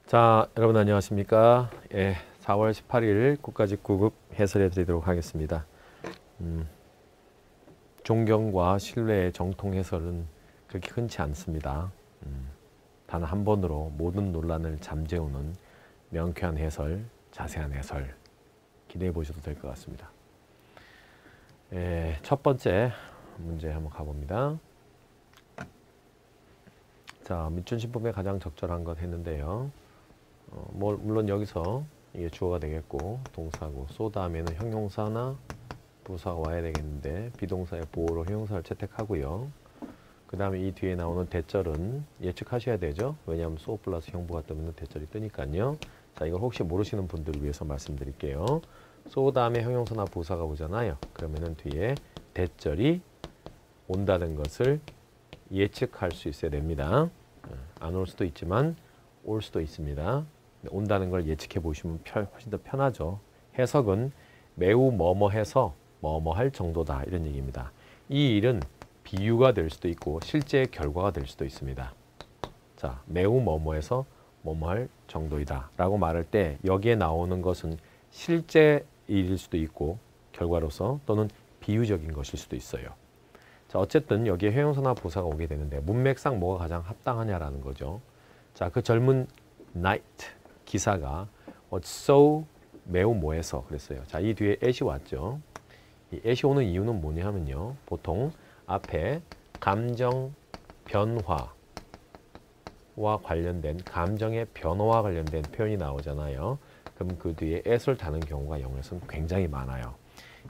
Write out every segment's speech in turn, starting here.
자, 여러분 안녕하십니까? 4월 18일 국가직 9급 해설해 드리도록 하겠습니다. 존경과 신뢰의 정통 해설은 그렇게 흔치 않습니다. 단 한 번으로 모든 논란을 잠재우는 명쾌한 해설, 자세한 해설 기대해 보셔도 될 것 같습니다. 첫 번째 문제 한번 가봅니다. 자, 밑준신법에 가장 적절한 것 했는데요. 물론 여기서 이게 주어가 되겠고 동사고 소 다음에는 형용사나 부사가 와야 되겠는데 비동사의 보호로 형용사를 채택하고요. 그 다음에 이 뒤에 나오는 대절은 예측하셔야 되죠. 왜냐하면 소 플러스 형부가 뜨면 대절이 뜨니까요. 자, 이걸 혹시 모르시는 분들을 위해서 말씀드릴게요. 소 다음에 형용사나 부사가 오잖아요. 그러면은 뒤에 대절이 온다는 것을 예측할 수 있어야 됩니다. 안 올 수도 있지만 올 수도 있습니다. 온다는 걸 예측해 보시면 훨씬 더 편하죠. 해석은 매우 뭐뭐해서 뭐뭐할 정도다 이런 얘기입니다. 이 일은 비유가 될 수도 있고 실제 결과가 될 수도 있습니다. 자, 매우 뭐뭐해서 뭐뭐할 정도이다 라고 말할 때 여기에 나오는 것은 실제 일일 수도 있고 결과로서 또는 비유적인 것일 수도 있어요. 자, 어쨌든 여기에 형용사나 부사가 오게 되는데 문맥상 뭐가 가장 합당하냐라는 거죠. 자, 그 젊은 knight 기사가 so 매우 뭐해서 그랬어요. 자, 이 뒤에 at이 왔죠. 이 at이 오는 이유는 뭐냐 하면요. 보통 앞에 감정 변화와 관련된 감정의 변화와 관련된 표현이 나오잖아요. 그럼 그 뒤에 at을 다는 경우가 영어에서는 굉장히 많아요.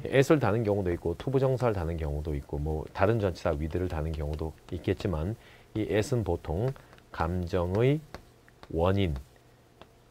at을 다는 경우도 있고 투부정사를 다는 경우도 있고 뭐 다른 전치사 with를 다는 경우도 있겠지만 이 at은 보통 감정의 원인,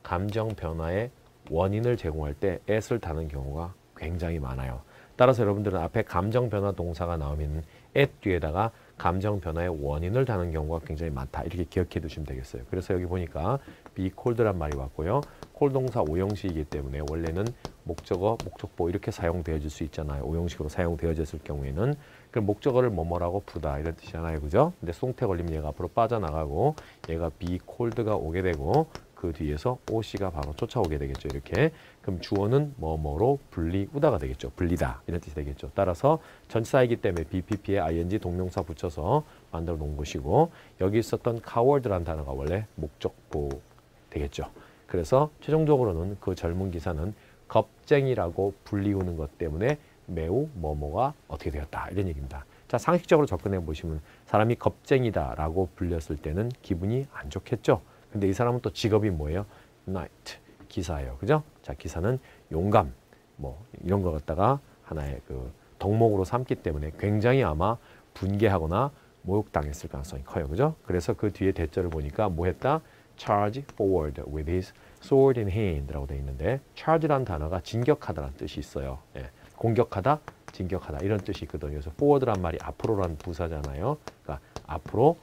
감정 변화의 원인을 제공할 때 at을 다는 경우가 굉장히 많아요. 따라서 여러분들은 앞에 감정 변화 동사가 나오면 at 뒤에다가 감정 변화의 원인을 다는 경우가 굉장히 많다. 이렇게 기억해 두시면 되겠어요. 그래서 여기 보니까 be cold란 말이 왔고요. cold 동사 오형식이기 때문에 원래는 목적어, 목적보 이렇게 사용되어질 수 있잖아요. 오형식으로 사용되어졌을 경우에는 그 목적어를 뭐뭐라고 부르다 이런 뜻이잖아요. 그죠? 근데 송태 걸리면 얘가 앞으로 빠져나가고 얘가 be cold가 오게 되고 그 뒤에서 OC가 바로 쫓아오게 되겠죠. 이렇게. 그럼 주어는 뭐뭐로 불리우다가 되겠죠. 불리다 이런 뜻이 되겠죠. 따라서 전치사이기 때문에 BPP에 ing 동명사 붙여서 만들어 놓은 것이고 여기 있었던 coward라는 단어가 원래 목적보 되겠죠. 그래서 최종적으로는 그 젊은 기사는 겁쟁이라고 불리우는 것 때문에 매우 뭐뭐가 어떻게 되었다 이런 얘기입니다. 자, 상식적으로 접근해 보시면 사람이 겁쟁이다라고 불렸을 때는 기분이 안 좋겠죠. 근데 이 사람은 또 직업이 뭐예요? knight, 기사예요. 그죠? 자, 기사는 용감, 뭐 이런 거 갖다가 하나의 그 덕목으로 삼기 때문에 굉장히 아마 분개하거나 모욕당했을 가능성이 커요. 그죠? 그래서 그 뒤에 대절을 보니까 뭐 했다? charge forward with his sword in hand 라고 되어 있는데 charge라는 단어가 진격하다라는 뜻이 있어요. 예, 공격하다, 진격하다 이런 뜻이 있거든요. 그래서 forward란 말이 앞으로라는 부사잖아요. 그러니까 앞으로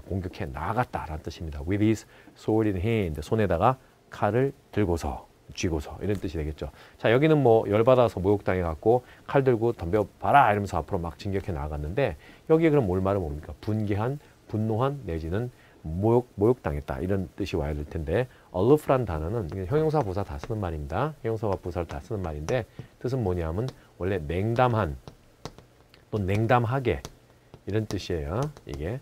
공격해 나아갔다라는 뜻입니다. With his sword in hand, 손에다가 칼을 들고서, 쥐고서 이런 뜻이 되겠죠. 자, 여기는 뭐 열받아서 모욕당해갖고 칼 들고 덤벼봐라 이러면서 앞으로 막 진격해 나아갔는데 여기에 그럼 뭘 말하면 뭡니까? 분개한, 분노한 내지는 모욕당했다 이런 뜻이 와야 될 텐데 aloof라는 단어는 형용사 부사 다 쓰는 말입니다. 형용사와 부사를 다 쓰는 말인데 뜻은 뭐냐면 원래 냉담한 또 냉담하게 이런 뜻이에요. 이게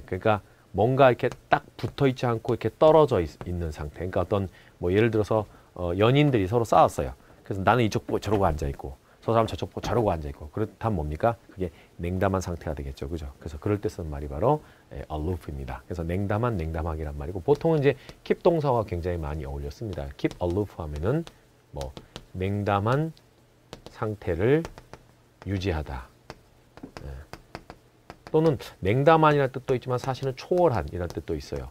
그러니까 뭔가 이렇게 딱 붙어 있지 않고 이렇게 떨어져 있는 상태. 그러니까 어떤 뭐 예를 들어서 연인들이 서로 싸웠어요. 그래서 나는 이쪽 보고 저러고 앉아 있고 저 사람 저쪽 보고 저러고 앉아 있고 그렇다면 뭡니까? 그게 냉담한 상태가 되겠죠. 그죠? 그래서 그럴 때 쓰는 말이 바로 aloof입니다. 그래서 냉담한, 냉담하기란 말이고 보통은 이제 keep 동사와 굉장히 많이 어울렸습니다. keep aloof 하면은 뭐 냉담한 상태를 유지하다. 또는 냉담한이라는 뜻도 있지만 사실은 초월한 이라는 뜻도 있어요.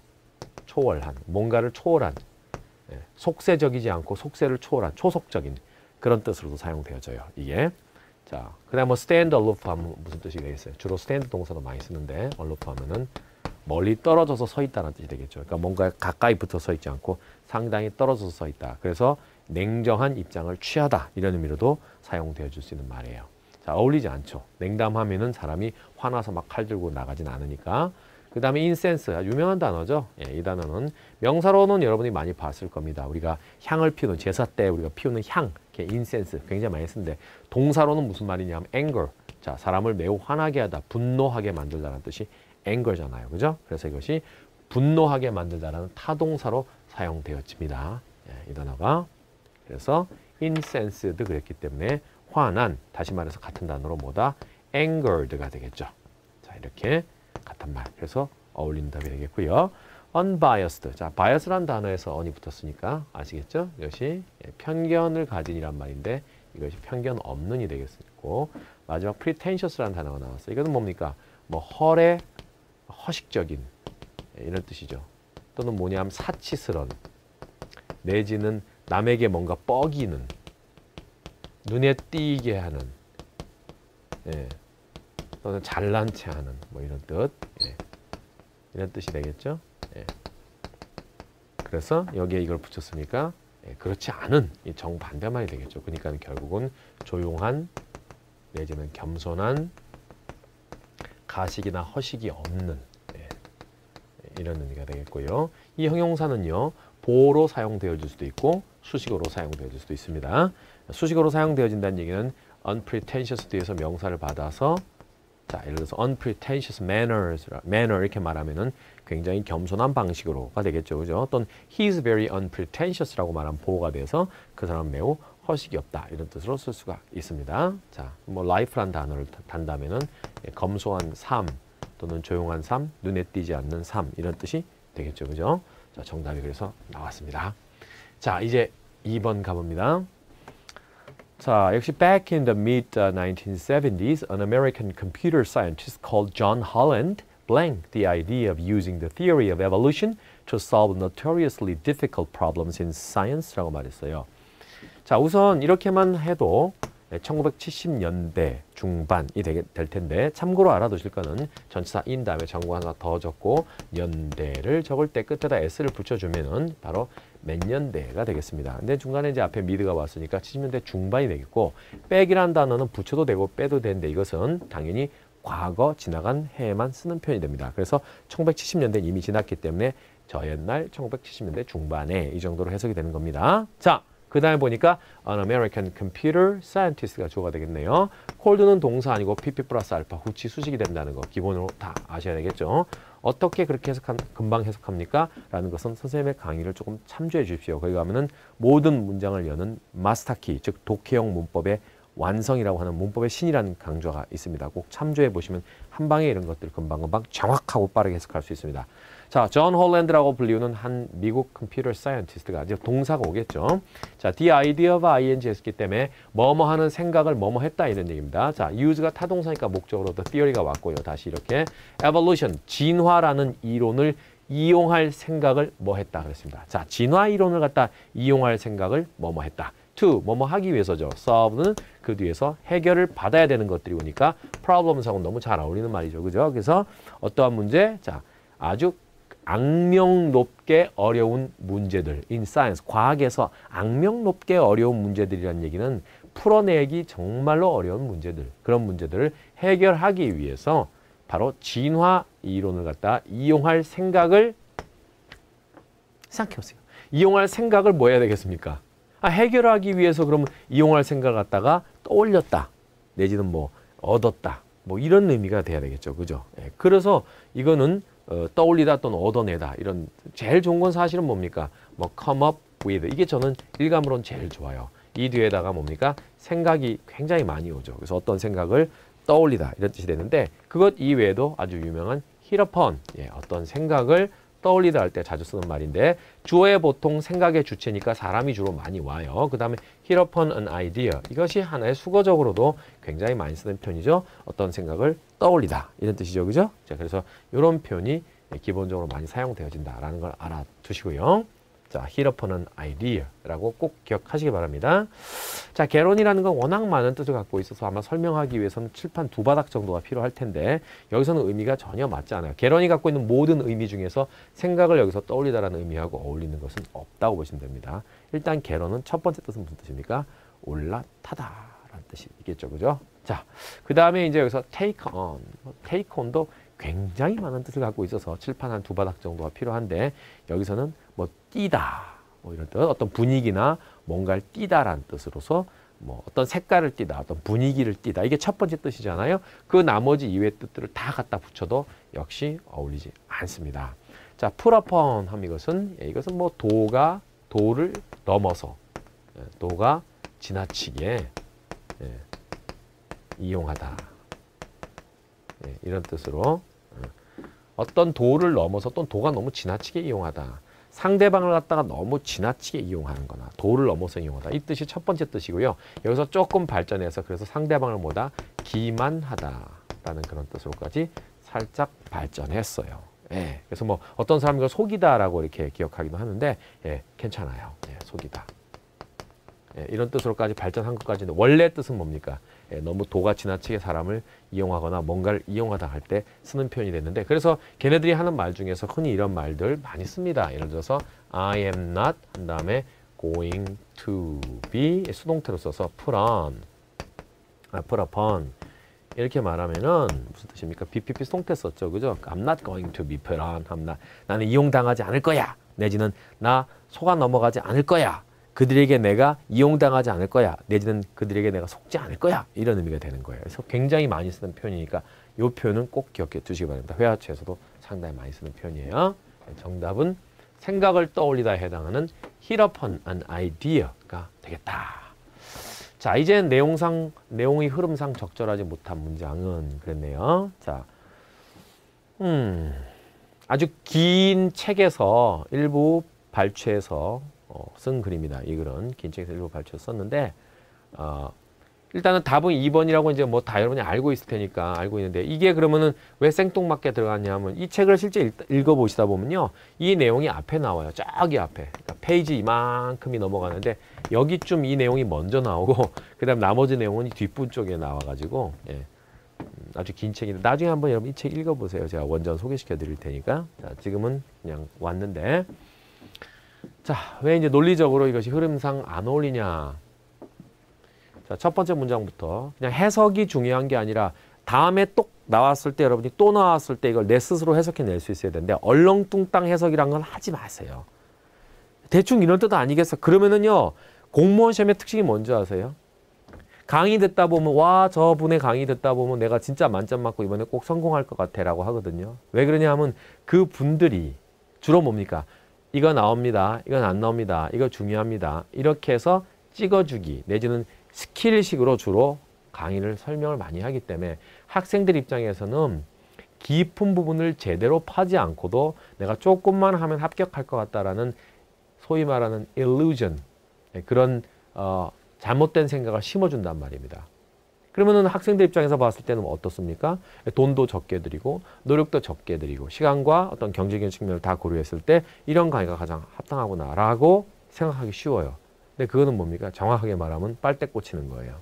초월한, 뭔가를 초월한, 속세적이지 않고 속세를 초월한, 초속적인 그런 뜻으로도 사용되어져요. 이게. 자, 그다음 뭐 stand aloof 하면 무슨 뜻이 되겠어요? 주로 stand 동사도 많이 쓰는데 aloof 하면은 멀리 떨어져서 서 있다는 뜻이 되겠죠. 그러니까 뭔가 가까이 붙어 서 있지 않고 상당히 떨어져서 서 있다. 그래서 냉정한 입장을 취하다 이런 의미로도 사용되어질 수 있는 말이에요. 자, 어울리지 않죠. 냉담하면은 사람이 화나서 막 칼 들고 나가진 않으니까. 그 다음에 incense, 유명한 단어죠. 예, 이 단어는 명사로는 여러분이 많이 봤을 겁니다. 우리가 향을 피우는, 제사 때 우리가 피우는 향, 이렇게 incense 굉장히 많이 쓰는데, 동사로는 무슨 말이냐면 anger, 자, 사람을 매우 화나게 하다, 분노하게 만들다라는 뜻이 anger잖아요. 그죠? 그래서 이것이 분노하게 만들다라는 타동사로 사용되었습니다. 예, 이 단어가. 그래서 incensed 그랬기 때문에 화난, 다시 말해서 같은 단어로 뭐다? angered가 되겠죠. 자, 이렇게 같은 말. 그래서 어울리는 답이 되겠고요. unbiased. 자, bias라는 단어에서 on이 붙었으니까 아시겠죠? 이것이 편견을 가진이란 말인데 이것이 편견 없는이 되겠고, 마지막 pretentious라는 단어가 나왔어요. 이것은 뭡니까? 뭐 허식적인 이런 뜻이죠. 또는 뭐냐면 사치스런, 내지는 남에게 뭔가 뻐기는, 눈에 띄게 하는, 예. 또는 잘난 체 하는 뭐 이런 뜻, 예. 이런 뜻이 되겠죠. 예. 그래서 여기에 이걸 붙였으니까 예. 그렇지 않은 이 정반대말이 되겠죠. 그러니까 결국은 조용한 내지는 겸손한, 가식이나 허식이 없는, 예. 이런 의미가 되겠고요. 이 형용사는요, 보어로 사용되어질 수도 있고 수식어로 사용되어질 수도 있습니다. 수식어로 사용되어진다는 얘기는 unpretentious 뒤에서 명사를 받아서, 자, 예를 들어서 unpretentious manner 이렇게 말하면은 굉장히 겸손한 방식으로가 되겠죠. 그죠? 또는 he's very unpretentious라고 말하면 보호가 돼서 그 사람은 매우 허식이 없다 이런 뜻으로 쓸 수가 있습니다. 자, 뭐 life란 단어를 단다면은 검소한 삶 또는 조용한 삶, 눈에 띄지 않는 삶 이런 뜻이 되겠죠. 그죠? 자, 정답이 그래서 나왔습니다. 자, 이제 2번 가봅니다. 자, 역시 back in the mid-1970s, an American computer scientist called John Holland blanked the idea of using the theory of evolution to solve notoriously difficult problems in science라고 말했어요. 자, 우선 이렇게만 해도 1970년대 중반이 될 텐데, 참고로 알아두실 거는 전치사 in 다음에 정보 하나 더 적고 연대를 적을 때 끝에다 s를 붙여주면은 바로 몇 년대가 되겠습니다. 근데 중간에 이제 앞에 미드가 왔으니까 70년대 중반이 되겠고, 백이라는 단어는 붙여도 되고 빼도 되는데 이것은 당연히 과거 지나간 해에만 쓰는 표현이 됩니다. 그래서 1970년대는 이미 지났기 때문에 저 옛날 1970년대 중반에 이 정도로 해석이 되는 겁니다. 자, 그 다음에 보니까 an American computer scientist가 주어가 되겠네요. cold는 동사 아니고 pp 플러스 알파 후치 수식이 된다는 거 기본으로 다 아셔야 되겠죠. 어떻게 그렇게 금방 해석합니까? 라는 것은 선생님의 강의를 조금 참조해 주십시오. 거기 가면은 모든 문장을 여는 마스터키, 즉 독해형 문법의 완성이라고 하는 문법의 신이라는 강좌가 있습니다. 꼭 참조해 보시면 한 방에 이런 것들 금방금방 정확하고 빠르게 해석할 수 있습니다. 자, 존 홀랜드라고 불리우는 한 미국 컴퓨터 사이언티스트가 이제 동사가 오겠죠. 자, the idea of ing 했기 때문에 뭐뭐 하는 생각을 뭐뭐 했다 이런 얘기입니다. 자, use가 타동사니까 목적으로 the theory가 왔고요. 다시 이렇게 evolution, 진화라는 이론을 이용할 생각을 뭐 했다 그랬습니다. 자, 진화 이론을 갖다 이용할 생각을 뭐뭐 했다. to, 뭐뭐 하기 위해서죠. solve는 그 뒤에서 해결을 받아야 되는 것들이 오니까 problems하고 너무 잘 어울리는 말이죠. 그죠? 그래서 어떠한 문제? 자, 아주 악명 높게 어려운 문제들, in science, 과학에서 악명 높게 어려운 문제들이라는 얘기는 풀어내기 정말로 어려운 문제들, 그런 문제들을 해결하기 위해서 바로 진화 이론을 갖다 이용할 생각을 생각해보세요. 이용할 생각을 뭐 해야 되겠습니까? 해결하기 위해서 그러면 이용할 생각을 갖다가 떠올렸다, 내지는 뭐 얻었다, 뭐 이런 의미가 돼야 되겠죠. 그죠? 예, 그래서 이거는 떠올리다 또는 얻어내다 이런 제일 좋은 건 사실은 뭡니까? 뭐 come up with 이게 저는 일감으로는 제일 좋아요. 이 뒤에다가 뭡니까? 생각이 굉장히 많이 오죠. 그래서 어떤 생각을 떠올리다 이런 뜻이 되는데 그것 이외에도 아주 유명한 hit upon 예, 어떤 생각을 떠올리다 할 때 자주 쓰는 말인데 주어에 보통 생각의 주체니까 사람이 주로 많이 와요. 그 다음에 hit upon an idea 이것이 하나의 수거적으로도 굉장히 많이 쓰는 표현이죠. 어떤 생각을 떠올리다 이런 뜻이죠. 그죠? 자, 그래서 이런 표현이 기본적으로 많이 사용되어진다라는 걸 알아두시고요. 자, hit upon an idea라고 꼭 기억하시기 바랍니다. 자, 개론이라는 건 워낙 많은 뜻을 갖고 있어서 아마 설명하기 위해서는 칠판 두 바닥 정도가 필요할 텐데 여기서는 의미가 전혀 맞지 않아요. 개론이 갖고 있는 모든 의미 중에서 생각을 여기서 떠올리다라는 의미하고 어울리는 것은 없다고 보시면 됩니다. 일단 개론은 첫 번째 뜻은 무슨 뜻입니까? 올라타다라는 뜻이 있겠죠. 그죠? 자, 그 다음에 이제 여기서 take on. take on도 굉장히 많은 뜻을 갖고 있어서 칠판 한 두 바닥 정도가 필요한데 여기서는 뭐 띄다 뭐 이런 뜻, 어떤 분위기나 뭔가를 띄다라는 뜻으로서 뭐 어떤 색깔을 띄다, 어떤 분위기를 띄다 이게 첫 번째 뜻이잖아요. 그 나머지 이외의 뜻들을 다 갖다 붙여도 역시 어울리지 않습니다. 자, put upon 하면 이것은 뭐 도를 넘어서 도가 지나치게 이용하다 이런 뜻으로 어떤 도를 넘어서 또는 도가 너무 지나치게 이용하다. 상대방을 갖다가 너무 지나치게 이용하는 거나 도를 넘어서 이용하다. 이 뜻이 첫 번째 뜻이고요. 여기서 조금 발전해서 그래서 상대방을 뭐다? 기만하다라는 그런 뜻으로까지 살짝 발전했어요. 예, 그래서 뭐 어떤 사람이 이걸 속이다라고 이렇게 기억하기도 하는데 괜찮아요. 속이다. 이런 뜻으로까지 발전한 것까지는 원래 뜻은 뭡니까? 너무 도가 지나치게 사람을 이용하거나 뭔가를 이용하다 할 때 쓰는 표현이 됐는데 그래서 걔네들이 하는 말 중에서 흔히 이런 말들 많이 씁니다. 예를 들어서 I am not 한 다음에 going to be 수동태로 써서 put upon 이렇게 말하면은 무슨 뜻입니까? BPP 수동태 썼죠. 그죠? I'm not going to be put on. 나는 이용당하지 않을 거야. 내지는 나 속아 넘어가지 않을 거야. 그들에게 내가 이용당하지 않을 거야. 내지는 그들에게 내가 속지 않을 거야. 이런 의미가 되는 거예요. 그래서 굉장히 많이 쓰는 표현이니까 이 표현은 꼭 기억해 두시기 바랍니다. 회화처에서도 상당히 많이 쓰는 표현이에요. 정답은 생각을 떠올리다에 해당하는 hit upon an idea가 되겠다. 자, 이제 내용의 흐름상 적절하지 못한 문장은 그랬네요. 자, 아주 긴 책에서 일부 발췌해서 쓴 글입니다. 이 글은 긴 책에서 일부 발췌해서 썼는데 일단은 답은 2번이라고 이제 뭐 다 여러분이 알고 있을 테니까 알고 있는데 이게 그러면은 왜 생뚱맞게 들어갔냐면 이 책을 실제 읽어보시다 보면요. 이 내용이 앞에 나와요. 저기 앞에. 그러니까 페이지 이만큼이 넘어가는데 여기쯤 이 내용이 먼저 나오고 그 다음 나머지 내용은 뒷부 쪽에 나와가지고 아주 긴 책인데 나중에 한번 여러분 이 책 읽어보세요. 제가 원전 소개시켜 드릴 테니까. 자, 지금은 그냥 왔는데 자, 왜 이제 논리적으로 이것이 흐름상 안 어울리냐. 자, 첫 번째 문장부터 그냥 해석이 중요한 게 아니라 다음에 또 나왔을 때 여러분이 또 나왔을 때 이걸 내 스스로 해석해낼 수 있어야 되는데 얼렁뚱땅 해석이란 건 하지 마세요. 대충 이런 뜻 아니겠어? 그러면은요. 공무원 시험의 특징이 뭔지 아세요? 강의 듣다 보면 와 저분의 강의 듣다 보면 내가 진짜 만점 맞고 이번에 꼭 성공할 것 같아 라고 하거든요. 왜 그러냐 하면 그 분들이 주로 뭡니까? 이거 나옵니다. 이건 안 나옵니다. 이거 중요합니다. 이렇게 해서 찍어주기 내지는 스킬식으로 주로 강의를 설명을 많이 하기 때문에 학생들 입장에서는 깊은 부분을 제대로 파지 않고도 내가 조금만 하면 합격할 것 같다라는 소위 말하는 illusion 그런 잘못된 생각을 심어준단 말입니다. 그러면은 학생들 입장에서 봤을 때는 어떻습니까? 돈도 적게 들이고 노력도 적게 들이고 시간과 어떤 경제적인 측면을 다 고려했을 때 이런 강의가 가장 합당하구나라고 생각하기 쉬워요. 근데 그거는 뭡니까? 정확하게 말하면 빨대 꽂히는 거예요.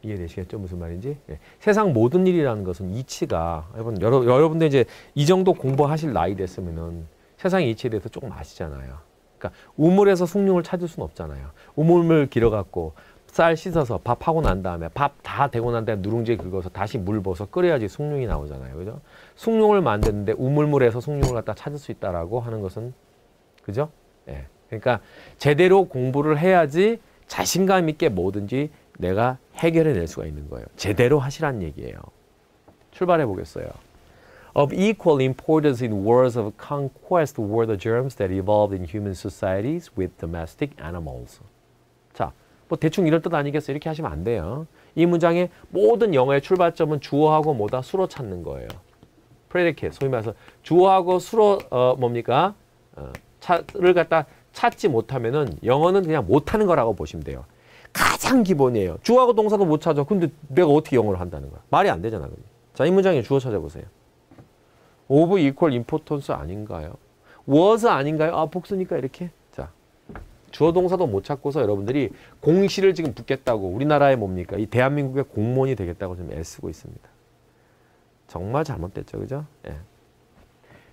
이해되시겠죠? 무슨 말인지? 예. 세상 모든 일이라는 것은 이치가 여러분들 이제 이 정도 공부하실 나이 됐으면은 세상의 이치에 대해서 조금 아시잖아요. 그러니까 우물에서 숭늉을 찾을 수는 없잖아요. 우물을 길어갖고 쌀 씻어서 밥하고 난 다음에 밥 다 되고 난 다음에 누룽지에 긁어서 다시 물 부어서 끓여야지 숭늉이 나오잖아요. 그죠? 숭늉을 만드는데 우물물에서 숭늉을 갖다 찾을 수 있다라고 하는 것은 그죠? 예. 그러니까 제대로 공부를 해야지 자신감 있게 뭐든지 내가 해결해낼 수가 있는 거예요. 제대로 하시란 얘기예요. 출발해 보겠어요. Of equal importance in wars of conquest were the germs that evolved in human societies with domestic animals. 자, 뭐 대충 이럴 뜻 아니겠어요? 이렇게 하시면 안 돼요. 이 문장의 모든 영어의 출발점은 주어하고 뭐다? 수로 찾는 거예요. predicate, 소위 말해서 주어하고 수로 뭡니까? 를 갖다 찾지 못하면은 영어는 그냥 못하는 거라고 보시면 돼요. 가장 기본이에요. 주어하고 동사도 못 찾아. 근데 내가 어떻게 영어를 한다는 거야? 말이 안 되잖아. 그럼. 자, 이 문장에 주어 찾아보세요. of equal importance 아닌가요? was 아닌가요? 아, 복수니까 이렇게. 자, 주어 동사도 못 찾고서 여러분들이 공시를 지금 붙겠다고 우리나라에 뭡니까? 이 대한민국의 공무원이 되겠다고 지금 애쓰고 있습니다. 정말 잘못됐죠. 그죠? 예.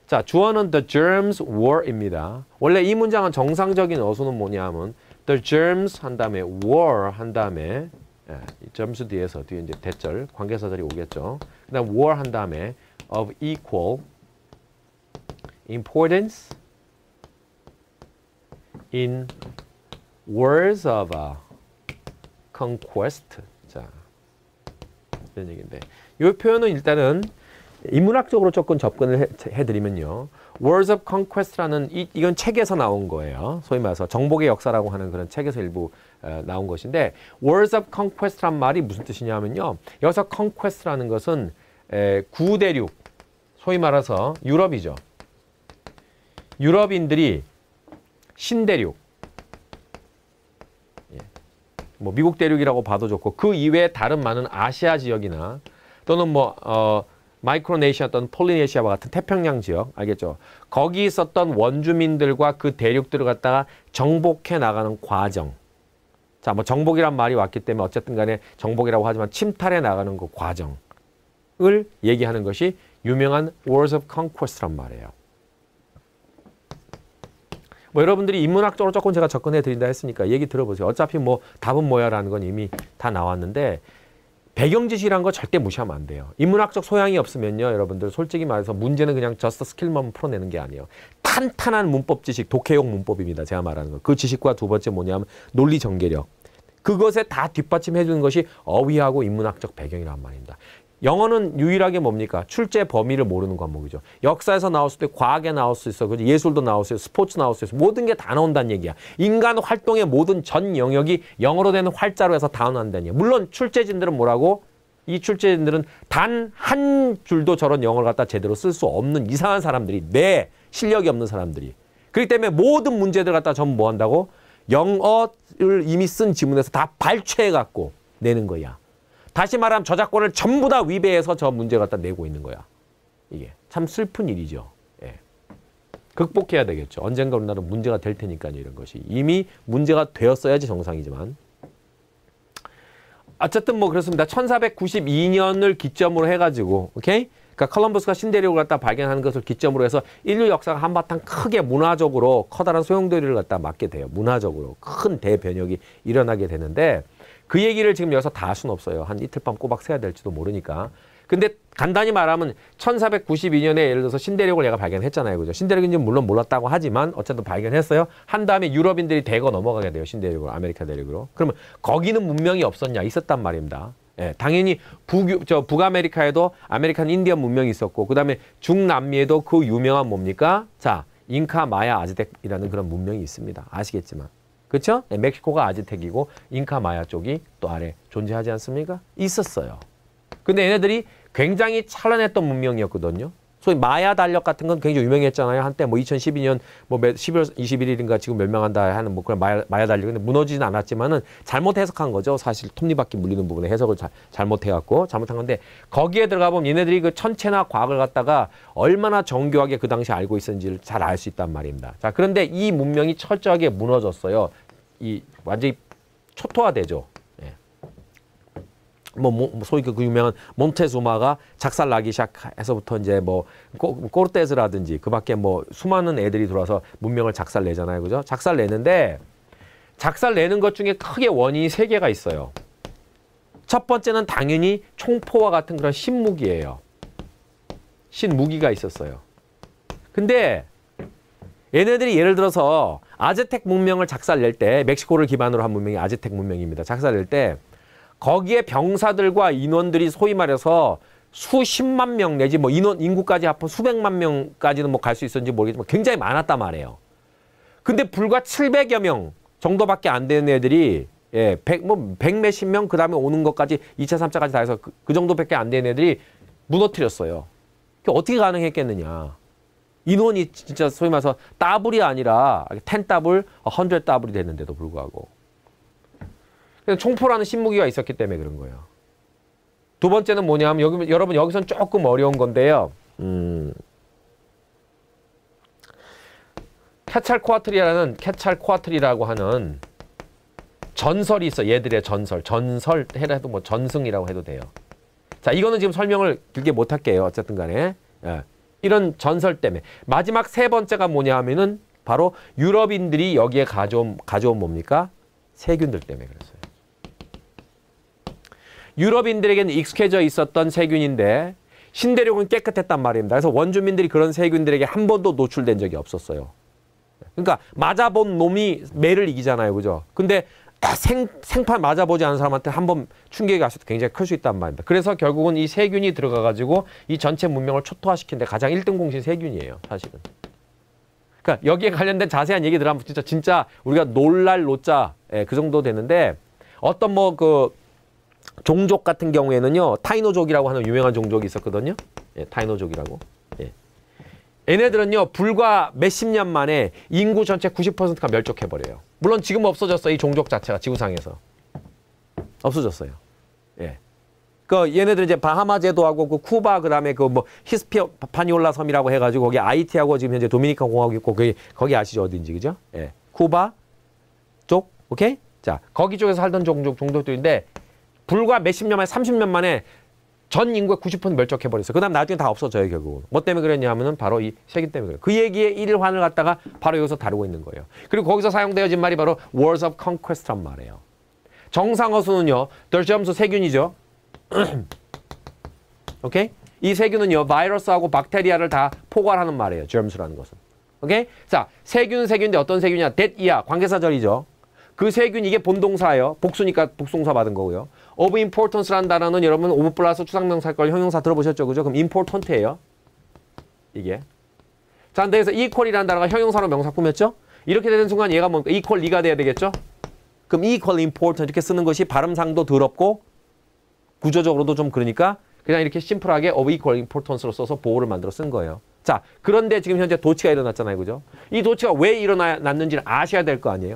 자, 주어는 the germs were입니다. 원래 이 문장은 정상적인 어수는 뭐냐 하면 the germs 한 다음에 were 한 다음에 예, 이 점수 뒤에서 뒤에 이제 대절 관계사절이 오겠죠. 그다음 war 한 다음에 of equal importance in wars of conquest. 자, 이런 얘기인데 이 표현은 일단은 인문학적으로 조금 접근을 해드리면요. Wars of Conquest라는 이건 책에서 나온 거예요. 소위 말해서 정복의 역사라고 하는 그런 책에서 일부 나온 것인데 Wars of Conquest란 말이 무슨 뜻이냐면요. 여기서 Conquest라는 것은 구대륙, 소위 말해서 유럽이죠. 유럽인들이 신대륙, 뭐 미국 대륙이라고 봐도 좋고 그 이외에 다른 많은 아시아 지역이나 또는 마이크로네시아 또는 폴리네시아와 같은 태평양 지역 알겠죠? 거기 있었던 원주민들과 그 대륙들을 갖다가 정복해 나가는 과정. 자, 뭐 정복이란 말이 왔기 때문에 어쨌든 간에 정복이라고 하지만 침탈해 나가는 그 과정을 얘기하는 것이 유명한 Wars of Conquest란 말이에요. 뭐 여러분들이 인문학적으로 조금 제가 접근해 드린다 했으니까 얘기 들어보세요. 어차피 뭐 답은 뭐야라는 건 이미 다 나왔는데 배경 지식이란 거 절대 무시하면 안 돼요. 인문학적 소양이 없으면요. 여러분들 솔직히 말해서 문제는 그냥 저스트 스킬만 풀어내는 게 아니에요. 탄탄한 문법 지식, 독해용 문법입니다. 제가 말하는 거. 그 지식과 두 번째 뭐냐면 논리 전개력. 그것에 다 뒷받침해 주는 것이 어휘하고 인문학적 배경이란 말입니다. 영어는 유일하게 뭡니까? 출제 범위를 모르는 과목이죠. 역사에서 나올 수도 있고 과학에 나올 수 있어. 예술도 나올 수 있어. 스포츠 나올 수 있어. 모든 게 다 나온다는 얘기야. 인간 활동의 모든 전 영역이 영어로 되는 활자로 해서 다 나온다는 얘기야. 물론 출제진들은 뭐라고? 이 출제진들은 단 한 줄도 저런 영어를 갖다 제대로 쓸 수 없는 이상한 사람들이, 실력이 없는 사람들이. 그렇기 때문에 모든 문제들 갖다 전부 뭐 한다고? 영어를 이미 쓴 지문에서 다 발췌해갖고 내는 거야. 다시 말하면 저작권을 전부 다 위배해서 저 문제 갖다 내고 있는 거야. 이게 참 슬픈 일이죠. 예. 극복해야 되겠죠. 언젠가 우리나라는 문제가 될 테니까요. 이런 것이. 이미 문제가 되었어야지 정상이지만. 어쨌든 뭐 그렇습니다. 1492년을 기점으로 해가지고, 오케이? 그러니까 콜럼버스가 신대륙을 갖다 발견하는 것을 기점으로 해서 인류 역사가 한바탕 크게 문화적으로 커다란 소용돌이를 갖다 맞게 돼요. 문화적으로 큰 대변혁이 일어나게 되는데 그 얘기를 지금 여기서 다 할 수는 없어요. 한 이틀 밤 꼬박 새야 될지도 모르니까. 근데 간단히 말하면 1492년에 예를 들어서 신대륙을 얘가 발견했잖아요. 그죠? 신대륙인지 물론 몰랐다고 하지만 어쨌든 발견했어요. 한 다음에 유럽인들이 대거 넘어가게 돼요. 신대륙으로, 아메리카 대륙으로. 그러면 거기는 문명이 없었냐? 있었단 말입니다. 예, 당연히 북아메리카에도 아메리칸 인디언 문명이 있었고 그 다음에 중남미에도 그 유명한 뭡니까? 자, 잉카, 마야, 아즈텍이라는 그런 문명이 있습니다. 아시겠지만. 그렇죠? 네, 멕시코가 아즈텍이고 잉카, 마야 쪽이 또 아래 존재하지 않습니까? 있었어요. 근데 얘네들이 굉장히 찬란했던 문명이었거든요. 소위 마야 달력 같은 건 굉장히 유명했잖아요. 한때 뭐 2012년 뭐 11월 21일인가 지금 멸망한다 하는 뭐 그런 마야 달력인데 무너지진 않았지만은 잘못 해석한 거죠. 사실 톱니바퀴 물리는 부분에 해석을 잘못해갖고 잘못한 건데 거기에 들어가 보면 얘네들이 그 천체나 과학을 갖다가 얼마나 정교하게 그 당시 알고 있었는지를 잘 알 수 있단 말입니다. 자, 그런데 이 문명이 철저하게 무너졌어요. 이 완전히 초토화되죠. 소위 그 유명한 몬테수마가 작살나기 시작해서부터 이제 뭐 코르테스라든지 그 밖에 뭐 수많은 애들이 들어와서 문명을 작살내잖아요. 그죠? 작살내는데 작살내는 것 중에 크게 원인이 3개가 있어요. 첫 번째는 당연히 총포와 같은 그런 신무기예요. 신무기가 있었어요. 근데 얘네들이 예를 들어서 아즈텍 문명을 작살낼 때 멕시코를 기반으로 한 문명이 아즈텍 문명입니다. 작살낼 때 거기에 병사들과 인원들이 소위 말해서 수십만 명 내지 뭐 인구까지 합한 수백만 명까지는 뭐 갈 수 있었는지 모르겠지만 굉장히 많았단 말이에요. 근데 불과 700여 명 정도밖에 안 되는 애들이 예, 100 몇십 명 그다음에 오는 것까지 2차, 3차까지 다 해서 그 정도밖에 안 되는 애들이 무너뜨렸어요. 그게 어떻게 가능했겠느냐. 인원이 진짜 소위 말해서 더블이 아니라 10 더블, 100 더블이 됐는데도 불구하고. 총포라는 신무기가 있었기 때문에 그런 거예요. 두 번째는 뭐냐면 여러분 여기선 조금 어려운 건데요. 케찰코아틀이라고 하는 전설이 있어. 얘들의 전설 해도 뭐 전승이라고 해도 돼요. 자, 이거는 지금 설명을 길게 못 할게요. 어쨌든 간에. 예. 이런 전설 때문에. 마지막 3번째가 뭐냐 하면은 바로 유럽인들이 여기에 가져온 뭡니까? 세균들 때문에 그랬어요. 유럽인들에게는 익숙해져 있었던 세균인데 신대륙은 깨끗했단 말입니다. 그래서 원주민들이 그런 세균들에게 한 번도 노출된 적이 없었어요. 그러니까 맞아본 놈이 매를 이기잖아요. 그죠? 근데 생판 맞아보지 않은 사람한테 한 번 충격이 갔을 때 굉장히 클 수 있단 말입니다. 그래서 결국은 이 세균이 들어가가지고 이 전체 문명을 초토화시키는데 가장 1등 공신 세균이에요. 사실은. 그러니까 여기에 관련된 자세한 얘기 들어가면 진짜 우리가 놀랄 노자 그 정도 되는데 어떤 뭐 그 종족 같은 경우에는요. 타이노족이라고 하는 유명한 종족이 있었거든요. 예, 타이노족이라고. 예. 얘네들은요. 불과 몇십 년 만에 인구 전체 90%가 멸종해버려요. 물론 지금 없어졌어요. 이 종족 자체가 지구상에서. 없어졌어요. 예. 그 얘네들 이제 바하마 제도하고 그 쿠바 그다음에 그 뭐 히스파니올라 섬이라고 해가지고 거기 아이티하고 지금 현재 도미니카 공화국 있고 거기 아시죠 어딘지 그죠? 예. 쿠바 쪽 오케이? 자 거기 쪽에서 살던 종족들인데 불과 몇십 년 만에 30년 만에 전 인구의 90% 멸종해버렸어요. 그 다음 나중에 다 없어져요 결국은. 뭐 때문에 그랬냐 하면은 바로 이 세균 때문에 그래요. 그 얘기의 일환을 갖다가 바로 여기서 다루고 있는 거예요. 그리고 거기서 사용되어진 말이 바로 Wars of Conquest란 말이에요. 정상어수는요. 덜점수 세균이죠. 오케이? 이 세균은요. 바이러스하고 박테리아를 다 포괄하는 말이에요. germs라는 것은. 오케이? 자, 세균인데 어떤 세균이냐? that이야. 관계사절이죠. 그 세균 이게 본동사예요. 복수니까 복수동사 받은 거고요. of importance라는 단어는 여러분 of 플러스 추상명사 걸 형용사 들어보셨죠? 그죠? 그럼 important예요. 이게. 자, 근데 그래서 equal이라는 단어가 형용사로 명사 꾸몄죠? 이렇게 되는 순간 얘가 뭡니까? equal 리가 돼야 되겠죠? 그럼 equal important 이렇게 쓰는 것이 발음상도 더럽고 구조적으로도 좀 그러니까 그냥 이렇게 심플하게 of equal importance로 써서 보호를 만들어 쓴 거예요. 자, 그런데 지금 현재 도치가 일어났잖아요. 그죠? 이 도치가 왜 일어났는지를 아셔야 될 거 아니에요?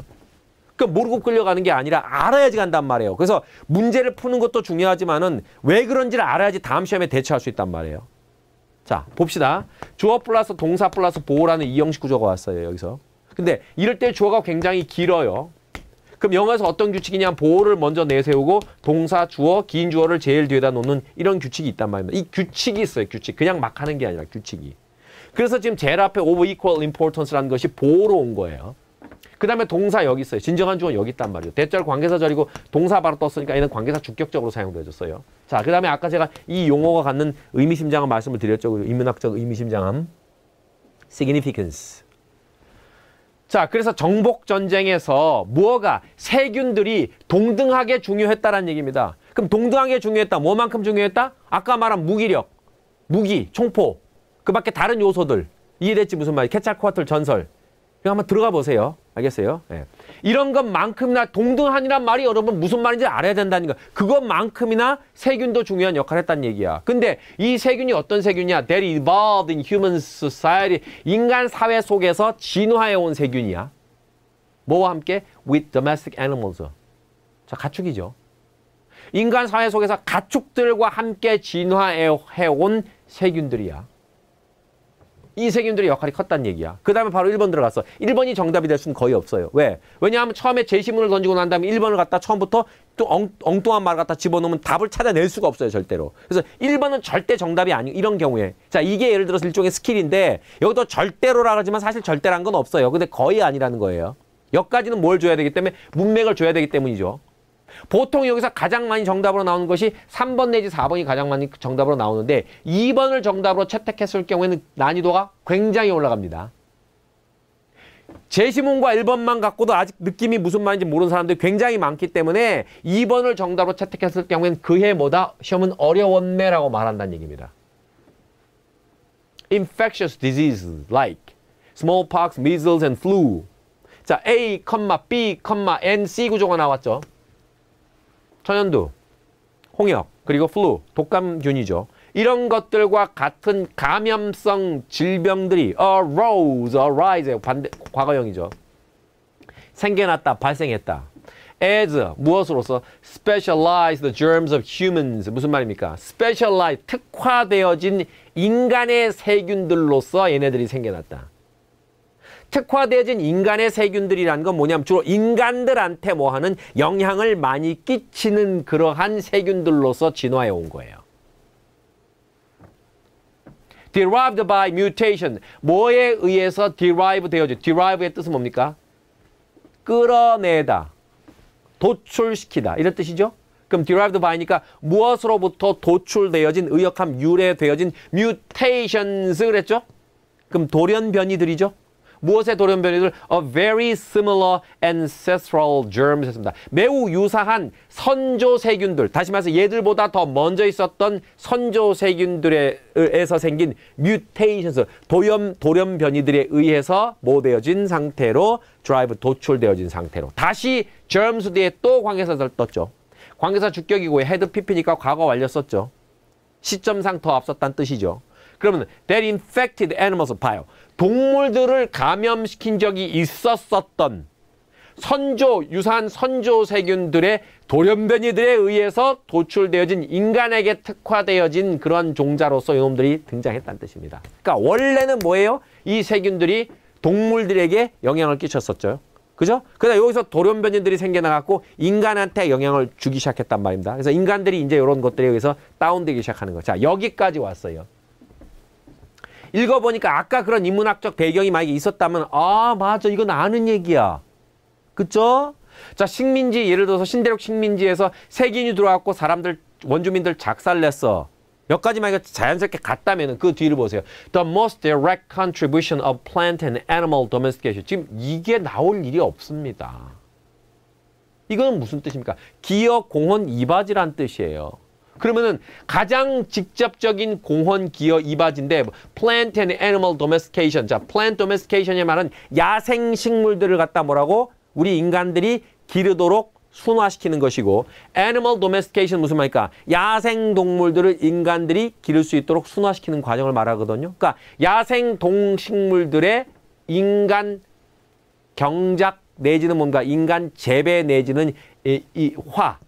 그러니까 모르고 끌려가는 게 아니라 알아야지 간단 말이에요. 그래서 문제를 푸는 것도 중요하지만은 왜 그런지를 알아야지 다음 시험에 대처할 수 있단 말이에요. 자, 봅시다. 주어 플러스 동사 플러스 보호라는 이 형식 구조가 왔어요. 여기서. 근데 이럴 때 주어가 굉장히 길어요. 그럼 영어에서 어떤 규칙이냐? 보호를 먼저 내세우고 동사, 주어, 긴 주어를 제일 뒤에다 놓는 이런 규칙이 있단 말입니다. 이 규칙이 있어요. 규칙. 그냥 막 하는 게 아니라 규칙이. 그래서 지금 제일 앞에 of equal importance라는 것이 보호로 온 거예요. 그 다음에 동사 여기 있어요. 진정한 주어는 여기 있단 말이에요. 대절 관계사절이고 동사 바로 떴으니까 얘는 관계사 주격적으로 사용되어졌어요. 자, 그 다음에 아까 제가 이 용어가 갖는 의미심장한 말씀을 드렸죠. 인문학적 의미심장함. significance. 자, 그래서 정복전쟁에서 무엇가 세균들이 동등하게 중요했다라는 얘기입니다. 그럼 동등하게 중요했다. 뭐만큼 중요했다? 아까 말한 무기력, 무기, 총포. 그 밖에 다른 요소들. 이해됐지? 무슨 말이야? 케찰코아틀 전설. 그냥 한번 들어가 보세요. 알겠어요? 네. 이런 것만큼이나 동등한이란 말이 여러분 무슨 말인지 알아야 된다는 거. 그것만큼이나 세균도 중요한 역할을 했다는 얘기야. 근데 이 세균이 어떤 세균이야? That evolved in human society. 인간 사회 속에서 진화해 온 세균이야. 뭐와 함께? With domestic animals. 자, 가축이죠. 인간 사회 속에서 가축들과 함께 진화해 온 세균들이야. 이 세균들의 역할이 컸다는 얘기야. 그 다음에 바로 1번 들어갔어. 1번이 정답이 될 수는 거의 없어요. 왜? 왜냐하면 처음에 제시문을 던지고 난 다음에 1번을 갖다 처음부터 또 엉뚱한 말 갖다 집어넣으면 답을 찾아낼 수가 없어요. 절대로. 그래서 1번은 절대 정답이 아니고 이런 경우에. 자, 이게 예를 들어서 일종의 스킬인데 여기도 절대로라 하지만 사실 절대란 건 없어요. 근데 거의 아니라는 거예요. 여기까지는 뭘 줘야 되기 때문에 문맥을 줘야 되기 때문이죠. 보통 여기서 가장 많이 정답으로 나오는 것이 3번 내지 4번이 가장 많이 정답으로 나오는데 2번을 정답으로 채택했을 경우에는 난이도가 굉장히 올라갑니다. 제시문과 1번만 갖고도 아직 느낌이 무슨 말인지 모르는 사람들이 굉장히 많기 때문에 2번을 정답으로 채택했을 경우에는 그해 뭐다? 시험은 어려웠네라고 말한다는 얘기입니다. Infectious diseases like smallpox, measles, and flu. 자, A, B, N, C 구조가 나왔죠. 천연두, 홍역, 그리고 플루, 독감균이죠. 이런 것들과 같은 감염성 질병들이 arise, 반대, 과거형이죠. 생겨났다, 발생했다. as, 무엇으로서? specialized germs of humans. 무슨 말입니까? specialized, 특화되어진 인간의 세균들로서 얘네들이 생겨났다. 특화되어진 인간의 세균들이라는 건 뭐냐면 주로 인간들한테 뭐하는 영향을 많이 끼치는 그러한 세균들로서 진화해 온 거예요. derived by mutation. 뭐에 의해서 derive 되어져? derive의 뜻은 뭡니까? 끌어내다, 도출시키다 이런 뜻이죠. 그럼 derived by니까 무엇으로부터 도출되어진, 의역함 유래되어진 mutations 그랬죠? 그럼 돌연변이들이죠? 무엇의 돌연변이들? A very similar ancestral germs 했습니다. 매우 유사한 선조 세균들, 다시 말해서 얘들보다 더 먼저 있었던 선조 세균들에서 생긴 mutations, 돌연변이들에 의해서 뭐 되어진 상태로 drive, 도출되어진 상태로. 다시 germs 뒤에 또 관계사를 떴죠. 관계사 주격이고 had pp니까 과거 완료 썼죠. 시점상 더 앞섰다는 뜻이죠. 그러면 that infected animals 봐요. 동물들을 감염시킨 적이 있었던 유사한 선조 세균들의 돌연변이들에 의해서 도출되어진 인간에게 특화되어진 그런 종자로서 이놈들이 등장했다는 뜻입니다. 그러니까 원래는 뭐예요? 이 세균들이 동물들에게 영향을 끼쳤었죠. 그죠? 그러다 여기서 돌연변이들이 생겨나갖고 인간한테 영향을 주기 시작했단 말입니다. 그래서 인간들이 이제 이런 것들에 의해서 다운되기 시작하는 거죠. 자, 여기까지 왔어요. 읽어보니까 아까 그런 인문학적 배경이 만약에 있었다면 아 맞아 이건 아는 얘기야. 그쵸? 자 식민지 예를 들어서 신대륙 식민지에서 세균이 들어왔고 사람들 원주민들 작살냈어. 몇 가지 만약에 자연스럽게 갔다면 그 뒤를 보세요. The most direct contribution of plant and animal domestication. 지금 이게 나올 일이 없습니다. 이건 무슨 뜻입니까? 기업 공헌 이바지란 뜻이에요. 그러면은 가장 직접적인 공헌 기여 이바지인데 plant and animal domestication. 자, plant domestication이 말은 야생 식물들을 갖다 뭐라고? 우리 인간들이 기르도록 순화시키는 것이고 animal domestication 무슨 말일까? 야생 동물들을 인간들이 기를 수 있도록 순화시키는 과정을 말하거든요. 그러니까 야생 동식물들의 인간 경작 내지는 뭔가 인간 재배 내지는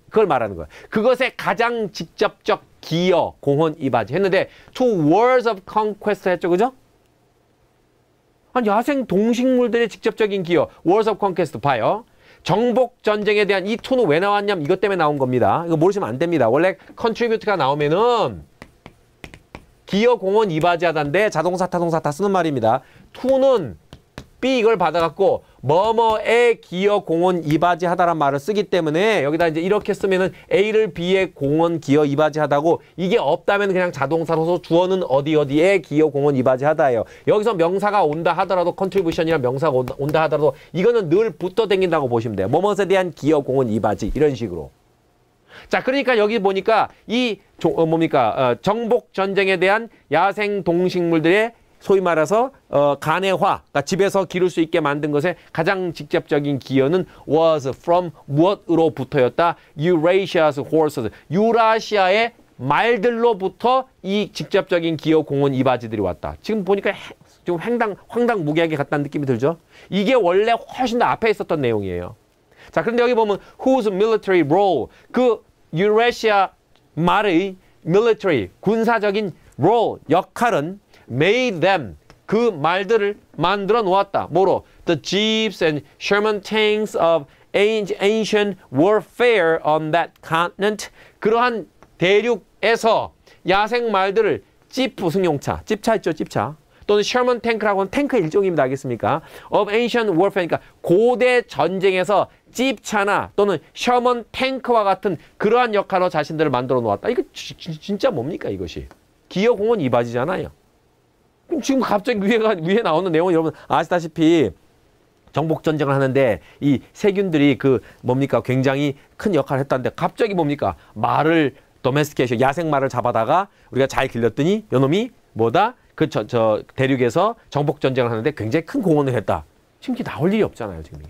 그걸 말하는 거야. 그것에 가장 직접적 기여, 공헌, 이바지 했는데 to wars of conquest 했죠. 그죠? 아니, 야생 동식물들의 직접적인 기여, wars of conquest 봐요. 정복 전쟁에 대한 이 to는 왜 나왔냐면 이것 때문에 나온 겁니다. 이거 모르시면 안 됩니다. 원래 contribute가 나오면은 기여, 공헌, 이바지 하던데 자동사, 타동사 다 쓰는 말입니다. to는 B 이걸 받아갖고 뭐뭐에 기여, 공헌, 이바지 하다란 말을 쓰기 때문에 여기다 이제 이렇게 쓰면은 A를 B에 공헌, 기여, 이바지 하다고 이게 없다면 그냥 자동사로서 주어는 어디에 기여, 공헌, 이바지 하다예요. 여기서 명사가 온다 하더라도 contribution이란 명사가 온다 하더라도 이거는 늘 붙어 댕긴다고 보시면 돼요. 뭐뭐에 대한 기여, 공헌, 이바지 이런 식으로. 자, 그러니까 여기 보니까 이 정복 전쟁에 대한 야생 동식물들의 소위 말해서 간해화, 그러니까 집에서 기를 수 있게 만든 것에 가장 직접적인 기여는 was from 무엇으로부터였다? Eurasia's horses. 유라시아의 말들로부터 이 직접적인 기여, 공헌, 이바지들이 왔다. 지금 보니까 좀 황당무계하게 같다는 느낌이 들죠? 이게 원래 훨씬 더 앞에 있었던 내용이에요. 자, 그런데 여기 보면 whose military role, 그 유라시아 말의 military, 군사적인 role, 역할은 made them, 그 말들을 만들어 놓았다. 뭐로? The jeeps and Sherman tanks of ancient warfare on that continent. 그러한 대륙에서 야생 말들을 지프 승용차, 찝차 있죠, 찝차. 또는 Sherman tank라고 하는 탱크 일종입니다. 알겠습니까? Of ancient warfare, 그러니까 고대 전쟁에서 찝차나 또는 Sherman tank와 같은 그러한 역할로 자신들을 만들어 놓았다. 이거 진짜 뭡니까 이것이? 기여, 공헌, 이바지잖아요. 지금 갑자기 위에 나오는 내용은 여러분 아시다시피 정복전쟁을 하는데 이 세균들이 굉장히 큰 역할을 했다는데 갑자기 뭡니까? 말을 도메스티케이션, 야생 말을 잡아다가 우리가 잘 길렀더니 요놈이 뭐다? 대륙에서 정복전쟁을 하는데 굉장히 큰 공헌을 했다. 지금 이게 나올 일이 없잖아요, 지금.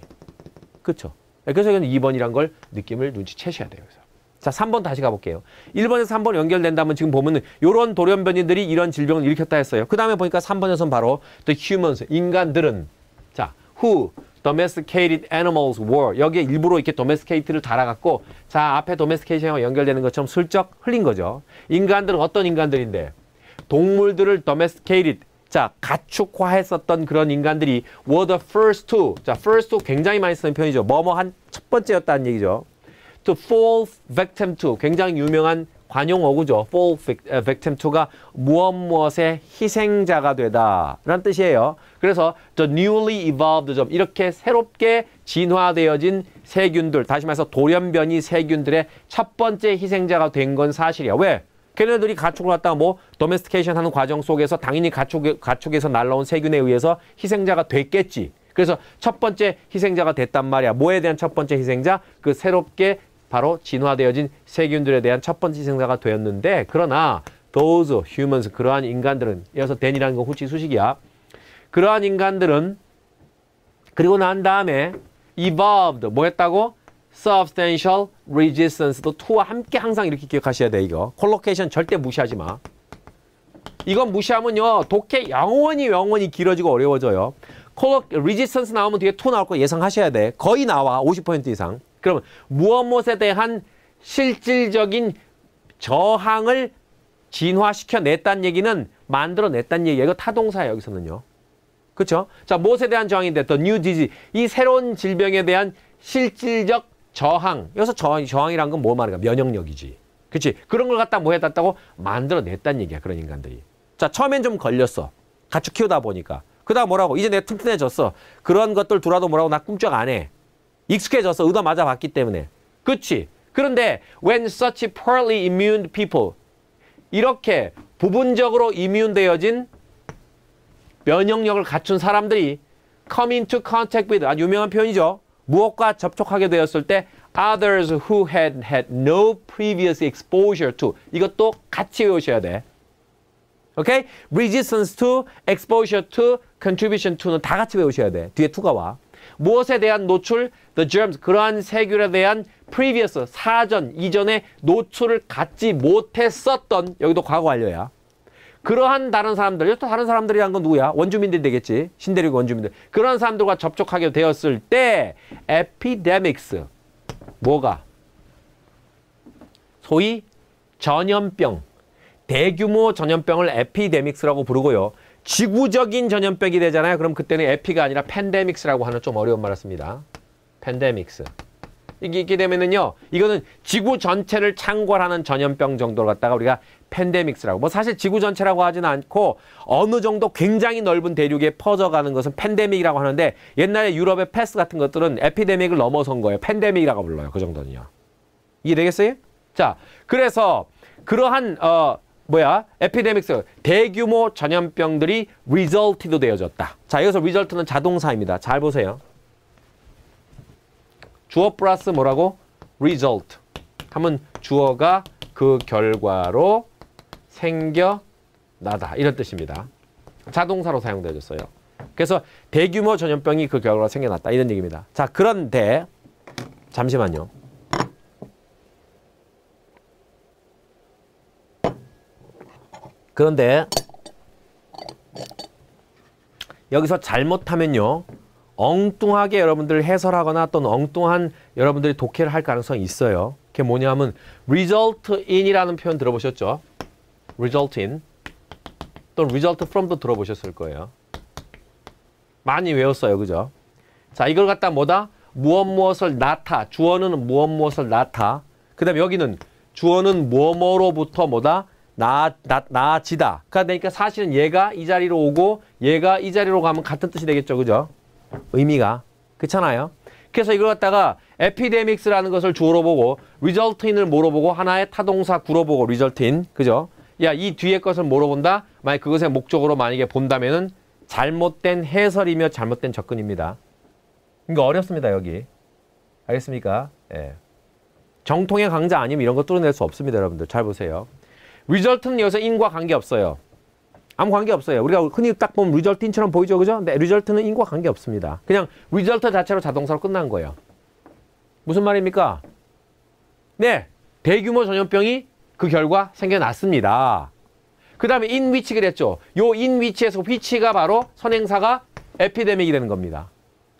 그렇죠? 그래서 이건 2번이란 걸 느낌을 눈치채셔야 돼요. 그래서. 자, 3번 다시 가볼게요. 1번에서 3번 연결된다면 지금 보면은 요런 돌연변이들이 이런 질병을 일으켰다 했어요. 그 다음에 보니까 3번에서는 바로 the humans, 인간들은 자, who domesticated animals were. 여기에 일부러 이렇게 domesticated를 달아갖고 자, 앞에 domestication과 연결되는 것처럼 슬쩍 흘린 거죠. 인간들은 어떤 인간들인데? 동물들을 domesticated, 자, 가축화했었던 그런 인간들이 were the first to. 자, first to 굉장히 많이 쓰는 표현이죠. 뭐뭐 한 첫 번째였다는 얘기죠. To fall victim to, 굉장히 유명한 관용어구죠. fall victim to가 무엇의 희생자가 되다 라는 뜻이에요. 그래서 the newly evolved 점 이렇게 새롭게 진화되어진 세균들, 다시 말해서 돌연변이 세균들의 첫 번째 희생자가 된 건 사실이야. 왜? 걔네들이 가축을 갖다가 뭐 도메스티케이션 하는 과정 속에서 당연히 가축에서 날라온 세균에 의해서 희생자가 됐겠지. 그래서 첫 번째 희생자가 됐단 말이야. 뭐에 대한 첫 번째 희생자? 그 새롭게 바로 진화되어진 세균들에 대한 첫 번째 희생자가 되었는데, 그러나 those humans, 그러한 인간들은, 이어서 then이라는 건 후치 수식이야. 그러한 인간들은 그리고 난 다음에 evolved, 뭐 했다고? substantial resistance도 to와 함께 항상 이렇게 기억하셔야 돼. 이거 콜로케이션 절대 무시하지 마. 이건 무시하면요 독해 영원히 길어지고 어려워져요. resistance 나오면 뒤에 to 나올 거 예상하셔야 돼. 거의 나와. 50% 이상. 그러면 무엇에 대한 실질적인 저항을 진화시켜냈다는 얘기는 만들어냈다는 얘기예요. 이거 타동사예요. 여기서는요. 그렇죠? 자, 무엇에 대한 저항인데 또 new disease. 이 새로운 질병에 대한 실질적 저항. 여기서 저항이란 건 뭐 말인가? 면역력이지. 그렇지? 그런 걸 갖다 뭐 해놨다고? 만들어냈다는 얘기야. 그런 인간들이. 자, 처음엔 좀 걸렸어. 가축 키우다 보니까. 그 다음 뭐라고? 이제 내가 튼튼해졌어. 그런 것들 두라도 뭐라고? 나 꿈쩍 안 해. 익숙해졌어. 의도 맞아 봤기 때문에. 그치? 그런데 when such poorly immune people, 이렇게 부분적으로 이뮨되어진 면역력을 갖춘 사람들이 come into contact with, 아주 유명한 표현이죠. 무엇과 접촉하게 되었을 때 others who had no previous exposure to, 이것도 같이 외우셔야 돼. 오케이? resistance to, exposure to, contribution to는 다 같이 외우셔야 돼. 뒤에 to가 와. 무엇에 대한 노출? the germs, 그러한 세균에 대한 previous, 사전, 이전에 노출을 갖지 못했었던, 여기도 과거 완료야. 그러한 다른 사람들, 또 다른 사람들이란 건 누구야? 원주민들이 되겠지. 신대륙 원주민들. 그런 사람들과 접촉하게 되었을 때 epidemics, 뭐가? 소위 전염병, 대규모 전염병을 epidemics라고 부르고요. 지구적인 전염병이 되잖아요. 그럼 그때는 epi가 아니라 pandemics라고 하는 좀 어려운 말을 씁니다. pandemics. 이게 있게 되면은요, 이거는 지구 전체를 창궐하는 전염병 정도를 갖다가 우리가 팬데믹스라고. 뭐 사실 지구 전체라고 하지는 않고 어느 정도 굉장히 넓은 대륙에 퍼져가는 것은 팬데믹이라고 하는데, 옛날에 유럽의 패스 같은 것들은 에피데믹을 넘어선 거예요. 팬데믹이라고 불러요. 그 정도는요. 이해되겠어요? 자, 그래서 그러한 에피데믹스, 대규모 전염병들이 result도 되어졌다. 자, 여기서 result는 자동사입니다. 잘 보세요. 주어 플러스 뭐라고? result 하면 주어가 그 결과로 생겨나다, 이런 뜻입니다. 자동사로 사용되어졌어요. 그래서 대규모 전염병이 그 결과로 생겨났다, 이런 얘기입니다. 자, 그런데 잠시만요. 그런데 여기서 잘못하면요, 엉뚱하게 여러분들 해설하거나 또는 엉뚱한 여러분들이 독해를 할 가능성이 있어요. 그게 뭐냐면 result in이라는 표현 들어보셨죠? result in 또는 result from도 들어보셨을 거예요. 많이 외웠어요. 그죠? 자, 이걸 갖다 뭐다? 무엇을 나타. 주어는 무엇을 나타. 그 다음에 여기는 주어는 뭐뭐로부터 뭐다? 나아지다. 그러니까 사실은 얘가 이 자리로 오고 얘가 이 자리로 가면 같은 뜻이 되겠죠. 그죠? 의미가. 그렇잖아요. 그래서 이걸 갖다가 epidemics라는 것을 주어로 보고 result in을 뭐로 보고 하나의 타동사 구로 보고 result in. 그죠? 야, 이 뒤에 것을 뭐로 본다? 만약 그것의 목적으로 만약에 본다면은 잘못된 해설이며 잘못된 접근입니다. 이거 어렵습니다. 여기. 알겠습니까? 예. 정통의 강자 아니면 이런 거 뚫어낼 수 없습니다. 여러분들 잘 보세요. result는 여기서 in과 관계없어요. 아무 관계없어요. 우리가 흔히 딱 보면 result in처럼 보이죠. 그죠? 근데 result는 in과 관계없습니다. 그냥 result 자체로 자동사로 끝난 거예요. 무슨 말입니까? 네, 대규모 전염병이 그 결과 생겨났습니다. 그 다음에 in which 그랬죠. 요 in which에서 which가 바로 선행사가 epidemic이 되는 겁니다.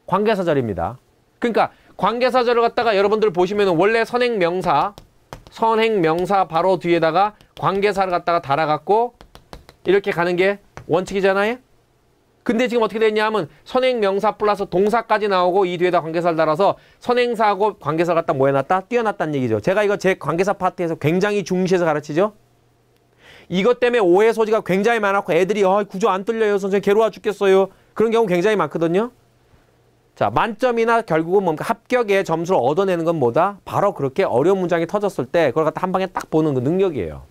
관계사절입니다. 그러니까 관계사절을 갖다가 여러분들 보시면 원래 선행명사 바로 뒤에다가 관계사를 갖다가 달아갖고 이렇게 가는 게 원칙이잖아요. 근데 지금 어떻게 됐냐면 선행명사 플러스 동사까지 나오고 이 뒤에다 관계사를 달아서 선행사하고 관계사 갖다 뭐 해놨다? 띄워놨다는 얘기죠. 제가 이거 제 관계사 파트에서 굉장히 중시해서 가르치죠. 이것 때문에 오해 소지가 굉장히 많았고 애들이 구조 안 뚫려요. 선생님 괴로워 죽겠어요. 그런 경우 굉장히 많거든요. 자, 만점이나 결국은 뭔가 합격의 점수를 얻어내는 건 뭐다? 바로 그렇게 어려운 문장이 터졌을 때 그걸 갖다 한 방에 딱 보는 그 능력이에요.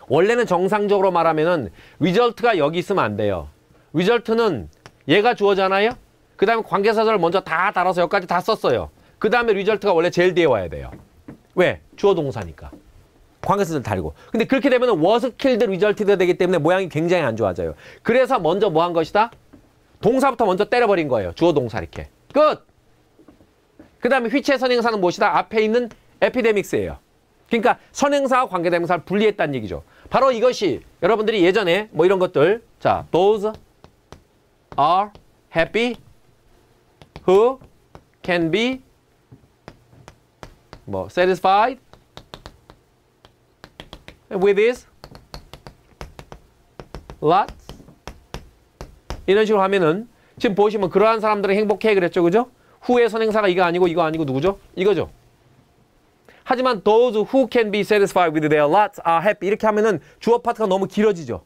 원래는 정상적으로 말하면은 리절트가 여기 있으면 안 돼요. 리절트는 얘가 주어잖아요. 그 다음에 관계사절을 먼저 다 달아서 여기까지 다 썼어요. 그 다음에 리절트가 원래 제일 뒤에 와야 돼요. 왜? 주어 동사니까. 관계사절 달고. 근데 그렇게 되면 was killed result가 되기 때문에 모양이 굉장히 안 좋아져요. 그래서 먼저 뭐 한 것이다? 동사부터 먼저 때려버린 거예요. 주어 동사 이렇게. 끝! 그 다음에 which의 선행사는 무엇이다? 앞에 있는 epidemics예요. 그러니까 선행사와 관계대명사를 분리했다는 얘기죠. 바로 이것이 여러분들이 예전에 뭐 이런 것들 자, those are happy who can be 뭐 satisfied with this lots 이런 식으로 하면은 지금 보시면 그러한 사람들은 행복해 그랬죠. 그죠? who의 선행사가 이거 아니고 누구죠? 이거죠. 하지만 those who can be satisfied with their lots are happy 이렇게 하면은 주어 파트가 너무 길어지죠.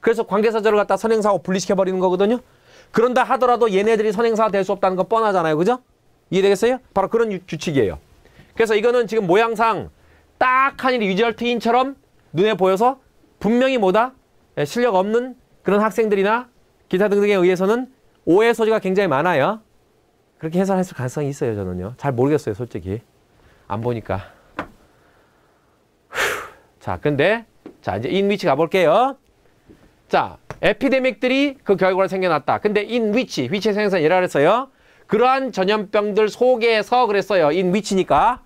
그래서 관계사절을 갖다 선행사하고 분리시켜버리는 거거든요. 그런다 하더라도 얘네들이 선행사가 될 수 없다는 건 뻔하잖아요. 그죠? 이해되겠어요? 바로 그런 규칙이에요. 그래서 이거는 지금 모양상 딱 하니 리절트인처럼 눈에 보여서 분명히 뭐다? 실력 없는 그런 학생들이나 기타 등등에 의해서는 오해 소지가 굉장히 많아요. 그렇게 해석할 가능성이 있어요. 저는요. 잘 모르겠어요. 솔직히. 안 보니까. 자, 근데 자 이제 in which 가볼게요. 자, 에피데믹들이 그 결과로 생겨났다. 근데 in which의 생산 예라 그랬어요. 그러한 전염병들 속에서 그랬어요. in which니까.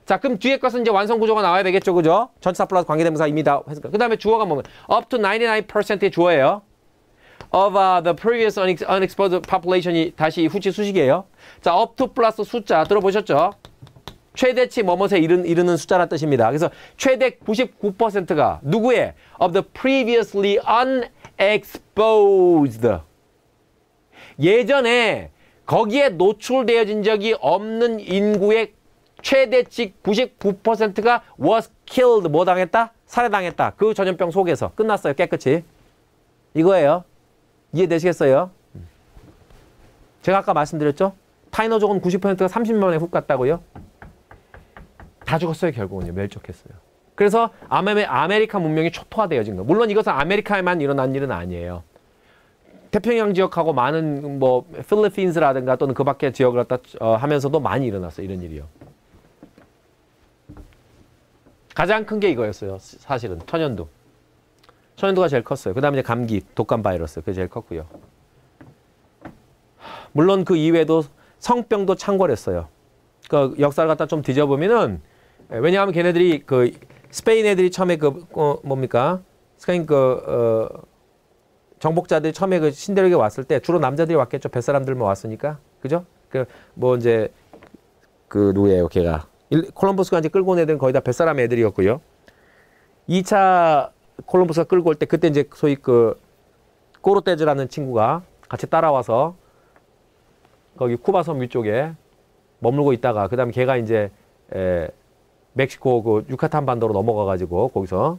자, 그럼 뒤에 것은 이제 완성 구조가 나와야 되겠죠. 그죠? 전치사 플러스 관계대명사 입니다. 그 다음에 주어가 뭐면 up to 99%의 주어예요. of the previous unexposed population이 다시 후치 수식이에요. 자, up to 플러스 숫자 들어보셨죠? 최대치 뭐뭐에 이르는 숫자란 뜻입니다. 그래서 최대 99%가 누구의? of the previously unexposed. 예전에 거기에 노출되어진 적이 없는 인구의 최대치 99%가 was killed. 뭐 당했다? 살해당했다. 그 전염병 속에서. 끝났어요. 깨끗이. 이거예요. 이해되시겠어요? 제가 아까 말씀드렸죠? 타이노족은 90%가 30년 만에 훅 갔다고요? 다 죽었어요. 결국은요. 멸족했어요. 그래서 아메리카 문명이 초토화되어진 거예요. 물론 이것은 아메리카에만 일어난 일은 아니에요. 태평양 지역하고 많은 뭐 필리핀스라든가 또는 그 밖의 지역을 갖다 하면서도 많이 일어났어요. 이런 일이요. 가장 큰 게 이거였어요. 사실은 천연두. 천연두가 제일 컸어요. 그 다음에 이제 감기, 독감 바이러스. 그게 제일 컸고요. 물론 그 이외에도 성병도 창궐했어요. 그 역사를 갖다 좀 뒤져보면은 왜냐하면 걔네들이 그 스페인 애들이 처음에 그 뭡니까? 스페인 정복자들이 처음에 그 신대륙에 왔을 때 주로 남자들이 왔겠죠. 뱃사람들만 왔으니까. 그죠? 그 뭐 이제 그 누구예요, 걔가. 콜럼버스가 이제 끌고 온 애들은 거의 다 뱃사람 애들이었고요. 2차 콜럼버스가 끌고 올 때 그때 이제 소위 그 꼬르테즈라는 친구가 같이 따라와서 거기 쿠바 섬 위쪽에 머물고 있다가 그다음에 걔가 이제 멕시코 그 유카탄 반도로 넘어가 가지고 거기서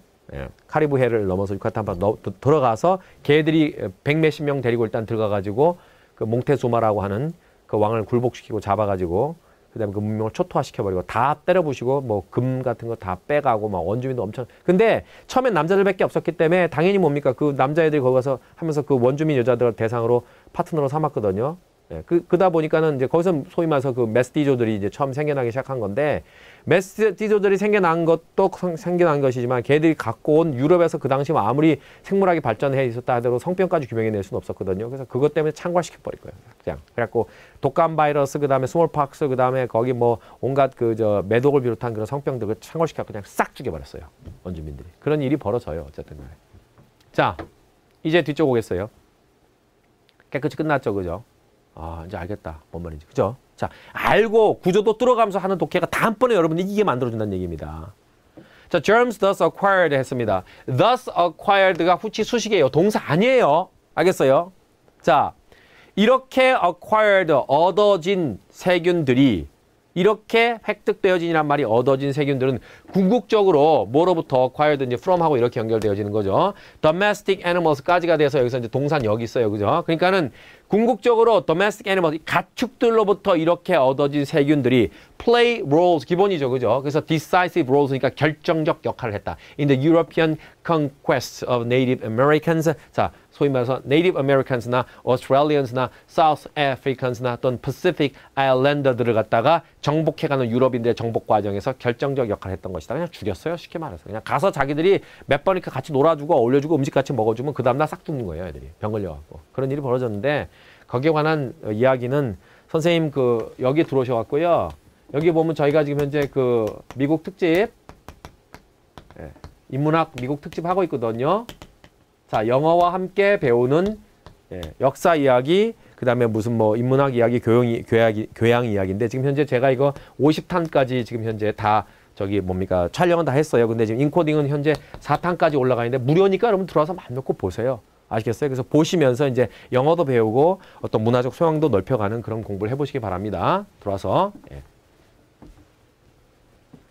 카리브해를 넘어서 유카탄 반도 들어가서 걔들이 백몇십 명 데리고 일단 들어가 가지고 그 몽테수마라고 하는 그 왕을 굴복시키고 잡아 가지고 그다음에 그 문명을 초토화시켜버리고 다 때려부시고 뭐 금 같은 거 다 빼가고 막 원주민도 엄청. 근데 처음엔 남자들밖에 없었기 때문에 당연히 뭡니까 그 남자애들이 거기 가서 하면서 그 원주민 여자들 대상으로 파트너로 삼았거든요. 그러다 보니까는 이제 거기서 소위 말해서 그 메스티조들이 이제 처음 생겨나기 시작한 건데 메스티조들이 생겨난 것도 생겨난 것이지만 걔들이 갖고 온 유럽에서 그 당시 아무리 생물학이 발전해 있었다 하더라도 성병까지 규명해낼 수는 없었거든요. 그래서 그것 때문에 창궐시켜 버릴 거예요. 그냥 그래갖고 독감 바이러스 그다음에 스몰팍스 그다음에 거기 뭐 온갖 그 저 매독을 비롯한 그런 성병들을 창궐시켜 그냥 싹 죽여버렸어요. 원주민들이. 그런 일이 벌어져요. 어쨌든 간에. 자, 이제 뒤쪽 오겠어요. 깨끗이 끝났죠, 그죠? 아, 이제 알겠다. 뭔 말인지. 그죠? 자, 알고 구조도 뚫어가면서 하는 독해가 다음번에 여러분들이 이게 만들어준다는 얘기입니다. 자, germs thus acquired 했습니다. thus acquired가 후치 수식이에요. 동사 아니에요. 알겠어요? 자, 이렇게 acquired, 얻어진 세균들이 이렇게 획득되어진이란 말이 얻어진 세균들은 궁극적으로 뭐로부터 acquired 이제 from하고 이렇게 연결되어지는 거죠. domestic animals까지가 돼서 여기서 이제 동산 여기 있어요. 그죠? 그러니까는 궁극적으로 domestic animals, 가축들로부터 이렇게 얻어진 세균들이 play roles, 기본이죠. 그죠? 그래서 decisive roles, 그러니까 결정적 역할을 했다. In the European conquest of Native Americans. 자, 소위 말해서 Native Americans나 Australians나 South Africans나 또는 Pacific Islander들을 갖다가 정복해가는 유럽인들의 정복 과정에서 결정적 역할을 했던 것이다. 그냥 죽였어요. 쉽게 말해서. 그냥 가서 자기들이 몇 번이니까 같이 놀아주고 어울려주고 음식 같이 먹어주면 그 다음날 싹 죽는 거예요. 애들이. 병 걸려갖고. 그런 일이 벌어졌는데 거기에 관한 이야기는 선생님 여기 들어오셔갖고요. 여기 보면 저희가 지금 현재 미국 특집, 인문학 미국 특집 하고 있거든요. 자, 영어와 함께 배우는 역사 이야기, 그 다음에 무슨 인문학 이야기, 교양 이야기인데 지금 현재 제가 이거 50탄까지 지금 현재 다 촬영은 다 했어요. 근데 지금 인코딩은 현재 4탄까지 올라가 있는데 무료니까 여러분 들어와서 마음 놓고 보세요. 아시겠어요? 그래서 보시면서 이제 영어도 배우고 어떤 문화적 소양도 넓혀가는 그런 공부를 해보시기 바랍니다. 들어와서.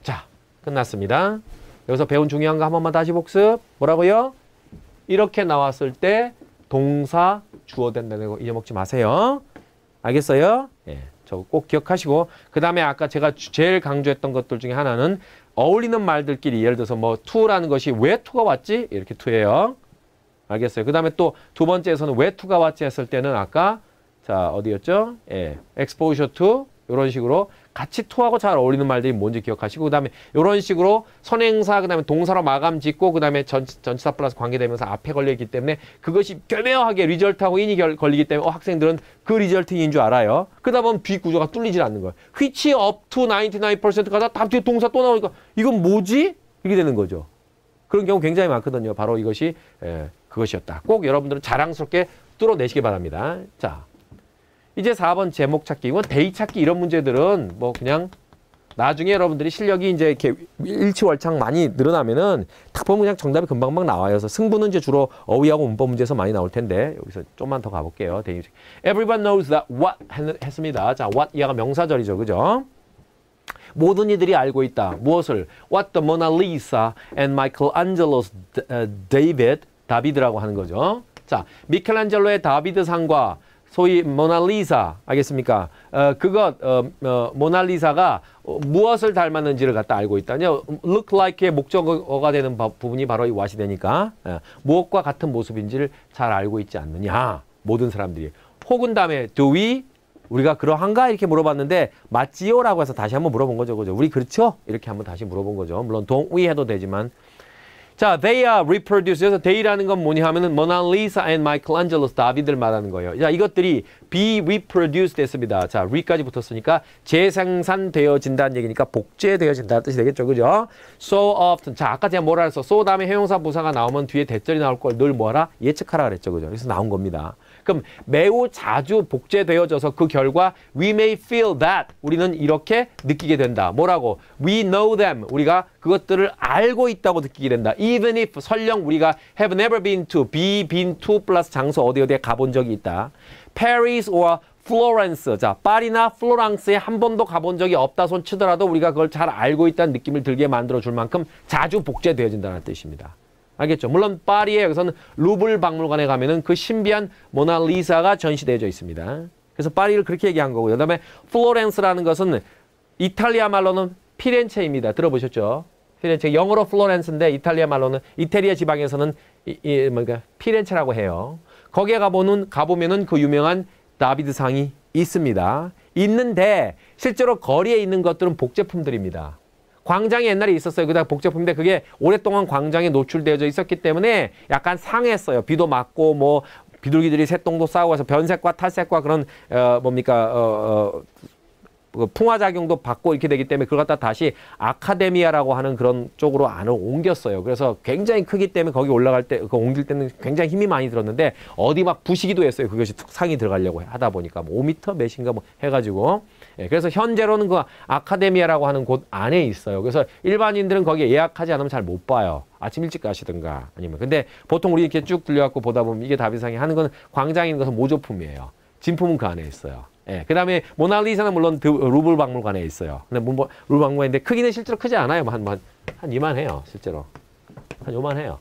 자, 끝났습니다. 여기서 배운 중요한 거 한 번만 다시 복습. 뭐라고요? 이렇게 나왔을 때 동사 주어 된다는 거 잊어먹지 마세요. 알겠어요? 저거 꼭 기억하시고 그 다음에 아까 제가 제일 강조했던 것들 중에 하나는 어울리는 말들끼리 예를 들어서 to라는 것이 왜 to가 왔지? 이렇게 to예요. 알겠어요? 그 다음에 또 두 번째에서는 왜 to가 왔지 했을 때는 아까 자 어디였죠? exposure to 이런 식으로 같이 to하고 잘 어울리는 말들이 뭔지 기억하시고 그 다음에 이런 식으로 선행사 그 다음에 동사로 마감 짓고 그 다음에 전치사 플러스 관계되면서 앞에 걸려있기 때문에 그것이 교묘하게 리절트하고 인이 걸리기 때문에 학생들은 그 리절트인 줄 알아요. 그러다 보면 뒤 구조가 뚫리질 않는 거예요. which up to 99%가 다 뒤에 동사 또 나오니까 이건 뭐지? 이렇게 되는 거죠. 그런 경우 굉장히 많거든요. 바로 이것이 그것이었다. 꼭 여러분들은 자랑스럽게 뚫어내시기 바랍니다. 자. 이제 4번 제목 찾기, 이건 데이 찾기 이런 문제들은 그냥 나중에 여러분들이 실력이 이제 이렇게 일치월창 많이 늘어나면은 딱 보면 그냥 정답이 금방금방 나와요. 그래서 승부는 이제 주로 어휘하고 문법 문제에서 많이 나올 텐데 여기서 좀만 더 가볼게요. 데이. Everyone knows that what 했습니다. 자, what 이하가 명사절이죠. 그죠? 모든 이들이 알고 있다. 무엇을? What the Mona Lisa and Michelangelo's 다비드라고 하는 거죠. 자, 미켈란젤로의 다비드상과 소위 모나리사 알겠습니까? 모나리사가 무엇을 닮았는지를 갖다 알고 있다. look like의 목적어가 되는 부분이 바로 이 what이 되니까 무엇과 같은 모습인지를 잘 알고 있지 않느냐. 모든 사람들이. 혹은 다음에 do we 우리가 그러한가 이렇게 물어봤는데 맞지요? 라고 해서 다시 한번 물어본 거죠. 그죠? 우리 그렇죠? 이렇게 한번 다시 물어본 거죠. 물론 don't we 해도 되지만 자, they are reproduced. 그래서 they라는 건 뭐냐 하면은 Mona Lisa and Michelangelo's 다비드를 말하는 거예요. 자, 이것들이 be reproduced 됐습니다. 자, re까지 붙었으니까 재생산되어진다는 얘기니까 복제되어진다는 뜻이 되겠죠. 그죠? So often. 자, 아까 제가 뭐라 했어? so 다음에 형용사 부사가 나오면 뒤에 대절이 나올 걸 늘 뭐하라? 예측하라 그랬죠. 그죠? 그래서 나온 겁니다. 그럼 매우 자주 복제되어져서 그 결과 we may feel that 우리는 이렇게 느끼게 된다. 뭐라고? We know them. 우리가 그것들을 알고 있다고 느끼게 된다. Even if 설령 우리가 have never been to, be been to 플러스 장소 어디에 가본 적이 있다. Paris or Florence. 자, 파리나 플로랑스에 한 번도 가본 적이 없다 손 치더라도 우리가 그걸 잘 알고 있다는 느낌을 들게 만들어줄 만큼 자주 복제되어진다는 뜻입니다. 알겠죠? 물론 파리에 여기서는 루블 박물관에 가면은 그 신비한 모나리사가 전시되어져 있습니다. 그래서 파리를 그렇게 얘기한 거고요. 그 다음에 플로렌스라는 것은 이탈리아 말로는 피렌체입니다. 들어보셨죠? 피렌체. 영어로 플로렌스인데 이탈리아 말로는 이태리아 지방에서는 피렌체라고 해요. 거기에 가보면은 그 유명한 다비드상이 있습니다. 있는데 실제로 거리에 있는 것들은 복제품들입니다. 광장이 옛날에 있었어요. 그다음 복제품인데 그게 오랫동안 광장에 노출되어져 있었기 때문에 약간 상했어요. 비도 맞고 비둘기들이 새똥도 싸고 해서 변색과 탈색과 그런 풍화작용도 받고 이렇게 되기 때문에 그걸 갖다 다시 아카데미아라고 하는 그런 쪽으로 안을 옮겼어요. 그래서 굉장히 크기 때문에 거기 올라갈 때, 옮길 때는 굉장히 힘이 많이 들었는데 어디 막 부시기도 했어요. 그것이 상이 들어가려고 하다 보니까 5m 몇인가 해가지고 예, 그래서 현재로는 그 아카데미아라고 하는 곳 안에 있어요. 그래서 일반인들은 거기에 예약하지 않으면 잘 못 봐요. 아침 일찍 가시든가 아니면. 근데 보통 우리 이렇게 쭉 들려갖고 보다 보면 이게 다비상이 하는 건 광장에 있는 것은 모조품이에요. 진품은 그 안에 있어요. 예, 그 다음에 모나리자는 물론 루블 박물관에 있어요. 근데 루블 박물관인데 크기는 실제로 크지 않아요. 한 이만해요. 실제로. 한 요만해요.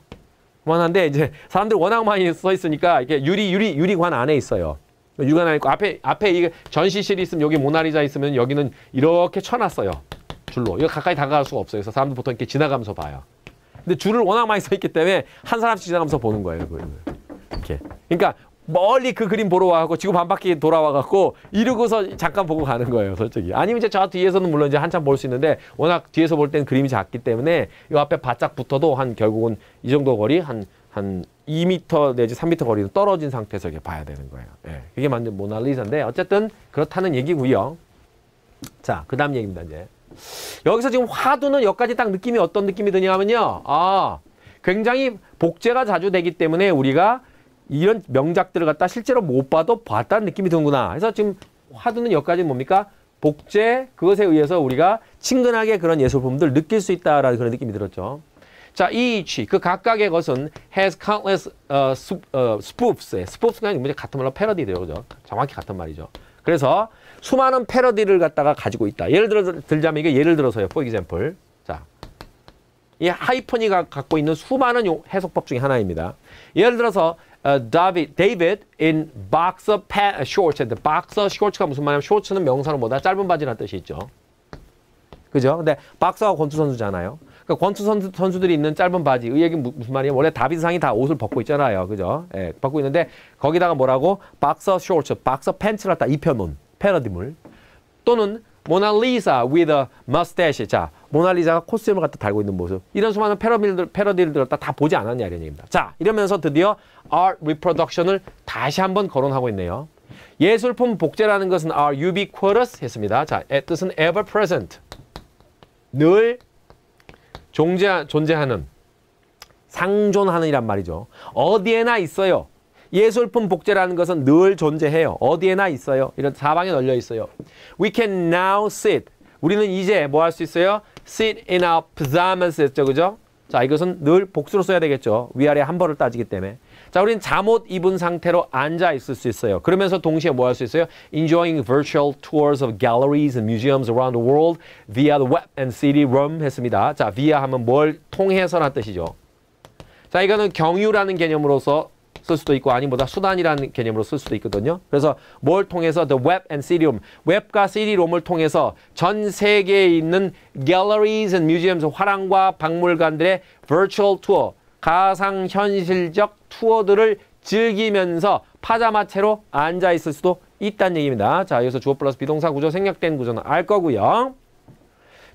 그만한데 이제 사람들 워낙 많이 써 있으니까 이게 유리관 안에 있어요. 유리관 안에 있고 앞에 이게 전시실이 있으면 여기 모나리자 있으면 여기는 이렇게 쳐놨어요. 줄로. 이거 가까이 다가갈 수가 없어요. 그래서 사람들 보통 이렇게 지나가면서 봐요. 근데 줄을 워낙 많이 써 있기 때문에 한 사람씩 지나가면서 보는 거예요. 이렇게. 그러니까 멀리 그 그림 보러 와갖고 지구 반바퀴 돌아와갖고 이러고서 잠깐 보고 가는 거예요, 솔직히. 아니면 이제 저 뒤에서는 물론 이제 한참 볼 수 있는데 워낙 뒤에서 볼 때는 그림이 작기 때문에 이 앞에 바짝 붙어도 결국은 이 정도 거리 한 2m 내지 3m 거리는 떨어진 상태에서 이렇게 봐야 되는 거예요. 예, 그게 만든 모나리자인데 어쨌든 그렇다는 얘기고요. 자, 그 다음 얘기입니다, 이제. 여기서 지금 화두는 여기까지 딱 느낌이 어떤 느낌이 드냐면요. 굉장히 복제가 자주 되기 때문에 우리가 이런 명작들을 갖다 실제로 못 봐도 봤다는 느낌이 드는구나. 그래서 지금 화두는 여기까지는 뭡니까? 복제, 그것에 의해서 우리가 친근하게 그런 예술품들을 느낄 수 있다라는 그런 느낌이 들었죠. 자, each, 그 각각의 것은 has countless spoofs. spoofs가 아니고 같은 말로 패러디돼요. 그죠? 정확히 같은 말이죠. 그래서 수많은 패러디를 갖다가 가지고 있다. 예를 들자면 이게 예를 들어서요. for example. 자, 이 하이퍼니가 갖고 있는 수많은 해석법 중에 하나입니다. 예를 들어서 David in boxer shorts. boxer shorts가 무슨 말이냐면 shorts는 명사는 뭐다? 짧은 바지라는 뜻이 있죠. 그죠? 근데 박서가 권투 선수잖아요. 그러니까 권투 선수들이 입는 짧은 바지. 이 얘기는 무슨 말이에요? 원래 다비드상이 다 옷을 벗고 있잖아요. 그죠? 예, 벗고 있는데 거기다가 뭐라고? 박서 쇼츠, 박서 팬츠를 갖다 입혀놓은 패러디물. 또는 모나리자 with a mustache. 자, 모나리자가 코스튬을 갖다 달고 있는 모습. 이런 수많은 패러디를 갖다 다 보지 않았냐 이런 얘기입니다. 자, 이러면서 드디어 art reproduction을 다시 한번 거론하고 있네요. 예술품 복제라는 것은 are ubiquitous 했습니다. 자, 뜻은 ever present. 늘 존재하는, 상존하는 이란 말이죠. 어디에나 있어요. 예술품 복제라는 것은 늘 존재해요. 어디에나 있어요. 이런 사방에 널려 있어요. We can now sit. 우리는 이제 뭐 할 수 있어요? Sit in our pajamas 했죠. 그죠? 자, 이것은 늘 복수로 써야 되겠죠. 위아래 한 벌을 따지기 때문에. 자, 우리는 잠옷 입은 상태로 앉아 있을 수 있어요. 그러면서 동시에 뭐 할 수 있어요? Enjoying virtual tours of galleries and museums around the world via the web and CD-ROM 했습니다. 자, via 하면 뭘 통해서라는 뜻이죠. 자, 이거는 경유라는 개념으로서 쓸 수도 있고 아니보다 수단이라는 개념으로 쓸 수도 있거든요. 그래서 뭘 통해서 the web and CD-ROM, 웹과 CD-ROM을 통해서 전 세계에 있는 galleries and museums, 화랑과 박물관들의 virtual tour, 가상현실적 투어들을 즐기면서 파자마채로 앉아 있을 수도 있다는 얘기입니다. 자, 여기서 주어 플러스 비동사 구조 생략된 구조는 알 거고요.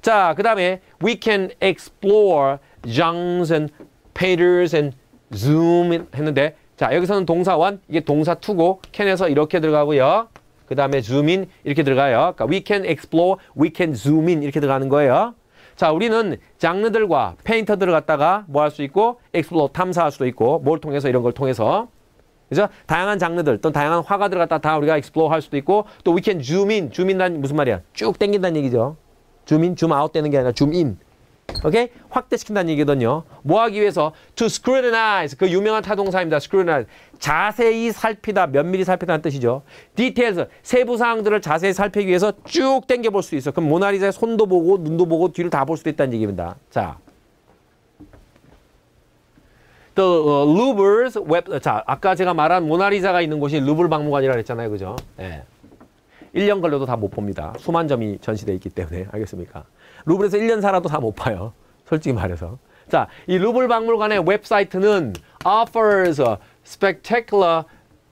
자, 그 다음에 we can explore genres and painters and zoom 했는데 자, 여기서는 동사 one, 이게 동사 to고 can에서 이렇게 들어가고요. 그 다음에 zoom in 이렇게 들어가요. 그러니까 we can explore, we can zoom in 이렇게 들어가는 거예요. 자, 우리는 장르들과 페인터들을 갖다가 뭐 할 수 있고 explore, 탐사할 수도 있고 뭘 통해서 이런 걸 통해서 그죠? 다양한 장르들 또 다양한 화가들을 갖다 다 우리가 explore 할 수도 있고 또 we can zoom in, zoom in란 무슨 말이야? 쭉 당긴다는 얘기죠. zoom in, zoom out 되는 게 아니라 zoom in. 오케이? 확대시킨다는 얘기거든요. 뭐 하기 위해서? To scrutinize. 그 유명한 타동사입니다. scrutinize. 자세히 살피다, 면밀히 살피다는 뜻이죠. details. 세부 사항들을 자세히 살피기 위해서 쭉 당겨볼 수 있어. 그럼 모나리자의 손도 보고 눈도 보고 뒤를 다 볼 수도 있다는 얘기입니다. 자. The Louvre's web. 자, 아까 제가 말한 모나리자가 있는 곳이 루브르 박물관이라고 했잖아요. 그죠? 예. 1년 걸려도 다 못 봅니다. 수만 점이 전시되어 있기 때문에. 알겠습니까? 루브르에서 1년 살아도 다 못 봐요. 솔직히 말해서. 자, 이 루브르 박물관의 웹사이트는 offers spectacular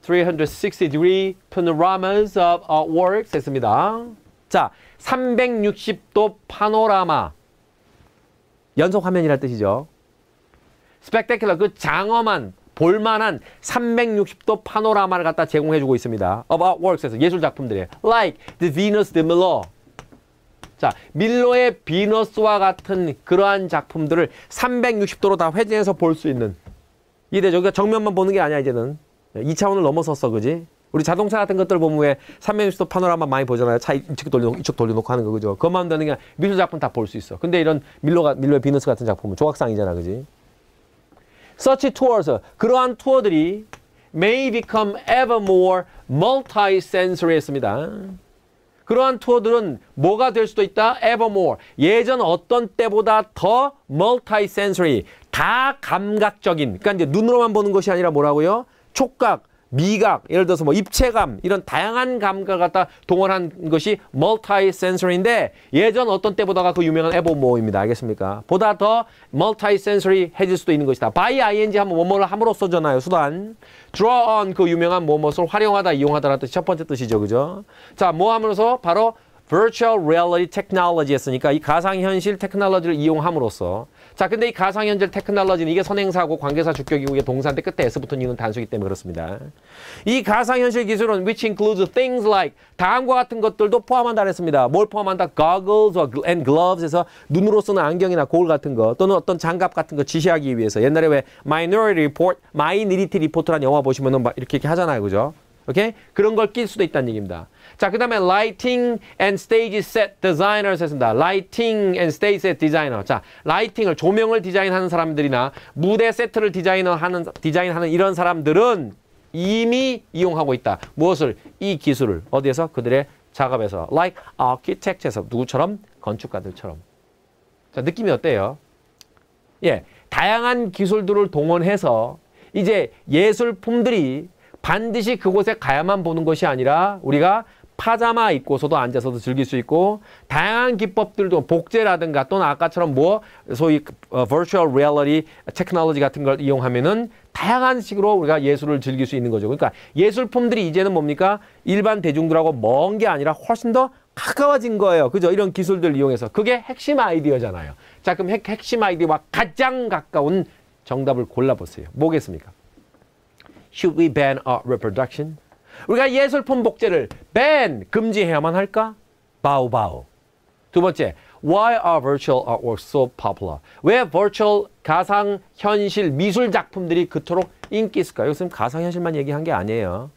360-degree panoramas of artworks 했습니다. 자, 360도 파노라마. 연속 화면이라는 뜻이죠. spectacular, 그 장엄한, 볼만한 360도 파노라마를 갖다 제공해주고 있습니다. of artworks에서 예술작품들이에요. Like the Venus de Milo. 자, 밀로의 비너스와 같은 그러한 작품들을 360도로 다 회전해서 볼 수 있는. 이해되죠? 그러니까 정면만 보는 게 아니야, 이제는. 2차원을 넘어섰어, 그지? 우리 자동차 같은 것들 보면 왜 360도 파노라마 많이 보잖아요. 차 이쪽 돌려놓고 이쪽 돌려놓고 하는 거 그죠? 그것만 되는 게 미술 작품 다 볼 수 있어. 근데 이런 밀러의 비너스 같은 작품은 조각상이잖아, 그지? Such tours, 그러한 투어들이 may become ever more multi-sensory 했습니다. 그러한 투어들은 뭐가 될 수도 있다? ever more. 예전 어떤 때보다 더 multi-sensory. 다 감각적인. 그러니까 이제 눈으로만 보는 것이 아니라 뭐라고요? 촉각, 미각, 예를 들어서 뭐 입체감 이런 다양한 감각을 갖다 동원한 것이 multi-sensory인데 예전 어떤 때보다가 그 유명한 evermore입니다. 알겠습니까? 보다 더 multi-sensory 해질 수도 있는 것이다. by ing 하면 뭐뭐를 함으로써잖아요. 수단. draw on 그 유명한 뭐뭐를 활용하다, 이용하다라는 뜻이 첫 번째 뜻이죠. 그죠? 자, 뭐 함으로써? 바로 virtual reality technology 했으니까 이 가상현실 테크놀로지를 이용함으로써 자, 근데 이 가상현실 테크놀로지는 이게 선행사고 관계사 주격이고 이게 동사인데 끝에 s 붙은 이유는 단수이기 때문에 그렇습니다. 이 가상현실 기술은 which includes things like 다음과 같은 것들도 포함한다 그랬습니다. 뭘 포함한다? goggles and gloves에서 눈으로 쓰는 안경이나 거울 같은 거 또는 어떤 장갑 같은 거 지시하기 위해서 옛날에 왜 Minority Report라는 영화 보시면은 막 이렇게 하잖아요. 그죠? 오케이? 그런 걸 낄 수도 있다는 얘기입니다. 자, 그 다음에 Lighting and Stage Set Designers 했습니다. Lighting and Stage Set Designer. 자, 라이팅을, 조명을 디자인하는 사람들이나 무대 세트를 디자인하는 이런 사람들은 이미 이용하고 있다. 무엇을? 이 기술을. 어디에서? 그들의 작업에서. Like architects에서. 누구처럼? 건축가들처럼. 자, 느낌이 어때요? 예, 다양한 기술들을 동원해서 이제 예술품들이 반드시 그곳에 가야만 보는 것이 아니라 우리가 파자마 입고서도 앉아서도 즐길 수 있고 다양한 기법들도 복제라든가 또는 아까처럼 뭐 소위 virtual reality 테크놀로지 같은 걸 이용하면은 다양한 식으로 우리가 예술을 즐길 수 있는 거죠. 그러니까 예술품들이 이제는 뭡니까? 일반 대중들하고 먼 게 아니라 훨씬 더 가까워진 거예요. 그죠? 이런 기술들을 이용해서. 그게 핵심 아이디어잖아요. 자, 그럼 핵심 아이디어와 가장 가까운 정답을 골라보세요. 뭐겠습니까? Should we ban art reproduction? 우리가 예술품 복제를 ban, 금지해야만 할까? 바우바우. 두 번째, why are virtual artworks so popular? 왜 virtual 가상현실 미술 작품들이 그토록 인기 있을까요? 이것은 가상현실만 얘기한 게 아니에요.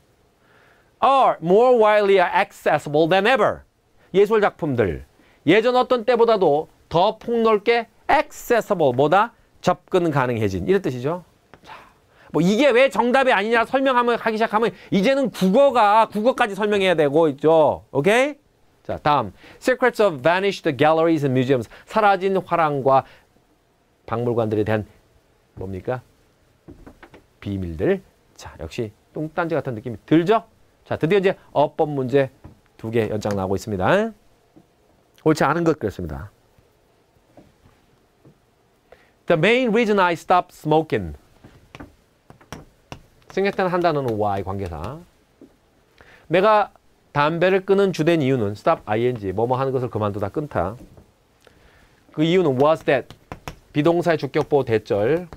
Are more widely accessible than ever. 예술 작품들. 예전 어떤 때보다도 더 폭넓게 accessible, 뭐다? 접근 가능해진. 이런 뜻이죠. 뭐 이게 왜 정답이 아니냐 하기 시작하면 이제는 국어까지 설명해야 되고 있죠. 오케이? 자, 다음. Secrets of vanished galleries and museums. 사라진 화랑과 박물관들에 대한 뭡니까? 비밀들. 자, 역시 똥딴지 같은 느낌이 들죠? 자, 드디어 이제 어법 문제 2개 연장 나오고 있습니다. 옳지 않은 것 그렇습니다. The main reason I stopped smoking. 생략된 한다는 why 관계사. 내가 담배를 끊은 주된 이유는 stop ing 뭐뭐 하는 것을 그만두다 끊다. 그 이유는 was that 비동사의 주격보호 대절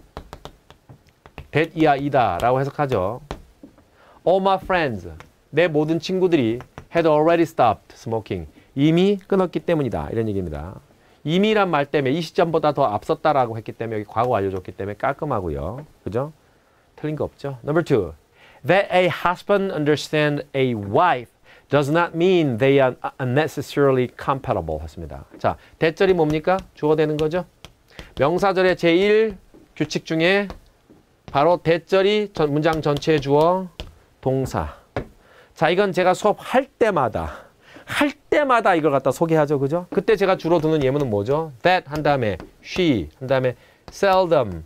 that 이야 이다 라고 해석하죠. All my friends 내 모든 친구들이 had already stopped smoking 이미 끊었기 때문이다 이런 얘기입니다. 이미란 말 때문에 이 시점보다 더 앞섰다라고 했기 때문에 여기 과거 알려줬기 때문에 깔끔하고요. 그죠? 틀린 거 없죠. Number 2. That a husband understand a wife does not mean they are unnecessarily compatible 했습니다. 자, 대절이 뭡니까? 주어 되는 거죠. 명사절의 제1 규칙 중에 바로 대절이 문장 전체의 주어 동사. 자, 이건 제가 수업할 때마다 이걸 갖다 소개하죠. 그죠? 그때 제가 주로 두는 예문은 뭐죠? That 한 다음에 she 한 다음에 seldom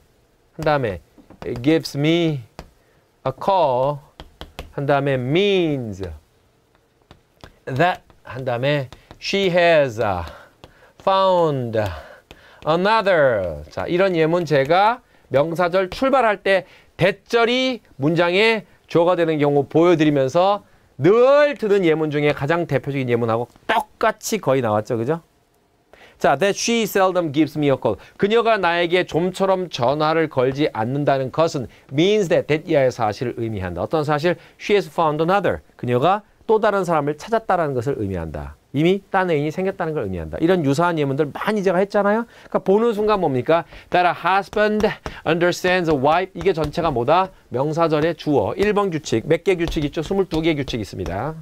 한 다음에 gives me a call 한 다음에 means that 한 다음에 she has found another. 자, 이런 예문 제가 명사절 출발할 때 대절이 문장에 주어가 되는 경우 보여드리면서 늘 드는 예문 중에 가장 대표적인 예문하고 똑같이 거의 나왔죠. 그죠? 자, that she seldom gives me a call. 그녀가 나에게 좀처럼 전화를 걸지 않는다는 것은 means that 이하의 사실을 의미한다. 어떤 사실? She has found another. 그녀가 또 다른 사람을 찾았다는 것을 의미한다. 이미 딴 애인이 생겼다는 걸 의미한다. 이런 유사한 예문들 많이 제가 했잖아요. 그러니까 보는 순간 뭡니까? That a husband understands a wife. 이게 전체가 뭐다? 명사절의 주어. 1번 규칙. 몇 개 규칙 있죠? 22개 규칙 있습니다.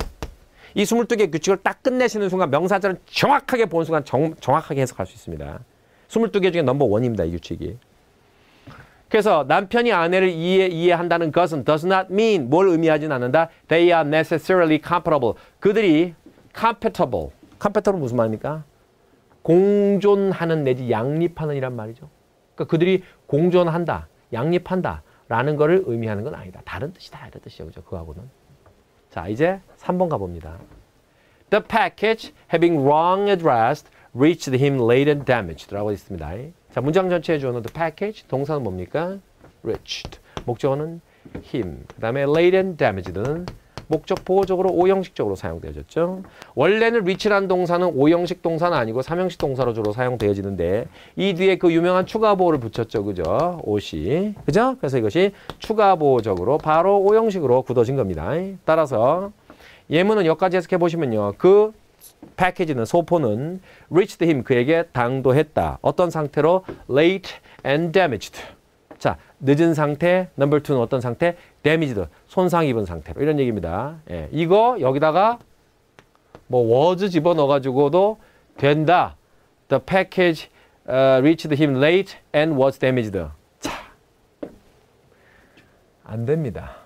이 22개 규칙을 딱 끝내시는 순간 명사절은 정확하게 보는 순간 정확하게 해석할 수 있습니다. 22개 중에 넘버 원입니다. 이 규칙이. 그래서 남편이 아내를 이해한다는 것은 does not mean 뭘 의미하진 않는다. They are necessarily compatible. 그들이 compatible. compatible 무슨 말입니까? 공존하는 내지 양립하는 이란 말이죠. 그러니까 그들이 공존한다, 양립한다 라는 거를 의미하는 건 아니다. 다른 뜻이다. 이런 뜻이죠. 그죠? 그거하고는. 자, 이제 3번 가봅니다. The package having wrong addressed reached him late and damaged 라고 있습니다. 자, 문장 전체의 주어는 the package, 동사는 뭡니까? reached. 목적어는 him. 그 다음에 late and damaged는 목적 보호적으로 오형식적으로 사용되어졌죠. 원래는 reach라는 동사는 오형식 동사는 아니고 삼형식 동사로 주로 사용되어지는데 이 뒤에 그 유명한 추가 보호를 붙였죠. 그죠? 옷이. 그죠? 그래서 이것이 추가 보호적으로 바로 오형식으로 굳어진 겁니다. 따라서 예문은 여기까지 해석해 보시면요. 그 패키지는 소포는 reached him 그에게 당도했다. 어떤 상태로? late and damaged. 자, 늦은 상태. 넘버 2는 어떤 상태? damaged. 손상 입은 상태로. 이런 얘기입니다. 예, 이거 여기다가 뭐 was 집어넣어 가지고도 된다. The package reached him late and was damaged. 자, 안 됩니다.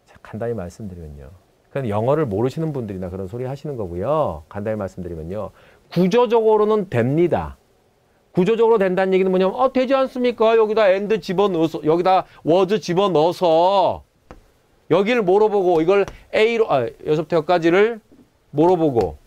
자, 간단히 말씀드리면요. 그건 영어를 모르시는 분들이나 그런 소리 하시는 거고요. 간단히 말씀드리면요. 구조적으로는 됩니다. 구조적으로 된다는 얘기는 뭐냐면 되지 않습니까? 여기다 and 집어넣어서 여기다 was 집어넣어서 여기를 뭐로 보고 이걸 A로 여기서부터 여기까지를 뭐로 보고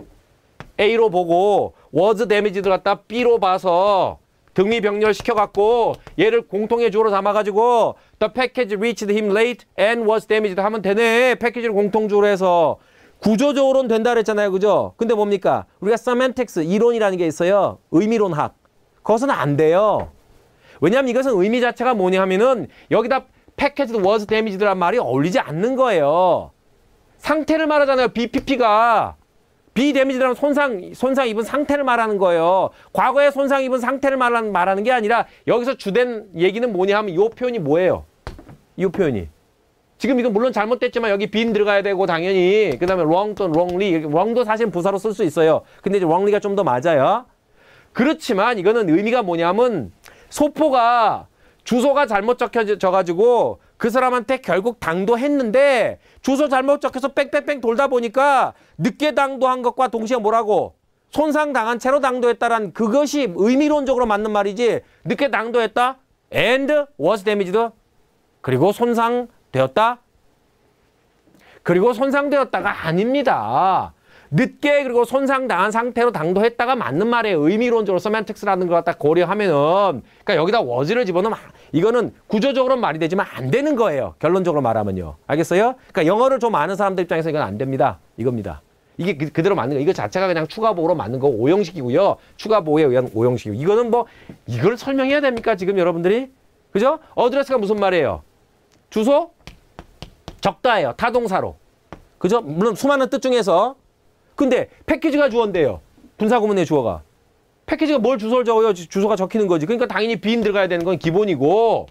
A로 보고 was damage를 갖다 B로 봐서 등위병렬 시켜갖고 얘를 공통의 주어로 담아가지고 the package reached him late and was damaged 하면 되네. 패키지를 공통주어로 해서 구조적으로는 된다 그랬잖아요. 그죠? 근데 뭡니까? 우리가 semantics 이론이라는 게 있어요. 의미론학. 그것은 안 돼요. 왜냐하면 이것은 의미 자체가 뭐냐 하면은 여기다 packaged was damaged란 말이 어울리지 않는 거예요. 상태를 말하잖아요. BPP가. be damage드라는 손상 입은 상태를 말하는 거예요. 과거에 손상 입은 상태를 말하는 게 아니라 여기서 주된 얘기는 뭐냐 하면 이 표현이 뭐예요? 이 표현이. 지금 이건 물론 잘못됐지만 여기 been 들어가야 되고 당연히 그 다음에 wrong 또는 wrongly. wrong도 사실 부사로 쓸 수 있어요. 근데 이제 wrongly가 좀 더 맞아요. 그렇지만 이거는 의미가 뭐냐면 소포가 주소가 잘못 적혀져가지고 그 사람한테 결국 당도했는데 주소 잘못 적혀서 뺑뺑뺑 돌다 보니까 늦게 당도한 것과 동시에 뭐라고? 손상당한 채로 당도했다란 그것이 의미론적으로 맞는 말이지 늦게 당도했다? and was damaged? 그리고 손상되었다? 그리고 손상되었다가 아닙니다. 늦게 그리고 손상당한 상태로 당도했다가 맞는 말이에요. 의미론적으로 세만틱스라는 걸 갖다 고려하면은 그러니까 여기다 was를 집어넣으면 이거는 구조적으로는 말이 되지만 안 되는 거예요. 결론적으로 말하면요. 알겠어요? 그러니까 영어를 좀 아는 사람들 입장에서 이건 안 됩니다. 이겁니다. 이게 그대로 맞는 거. 이거 자체가 그냥 추가 보호로 맞는 거 오형식이고요. 추가 보호에 의한 오형식이고. 이거는 뭐 이걸 설명해야 됩니까? 지금 여러분들이? 그죠? 어드레스가 무슨 말이에요? 주소? 적다예요. 타동사로. 그죠? 물론 수많은 뜻 중에서 근데 패키지가 주어인데요. 분사구문의 주어가. 패키지가 뭘 주소를 적어요? 주소가 적히는 거지. 그러니까 당연히 been 들어가야 되는 건 기본이고.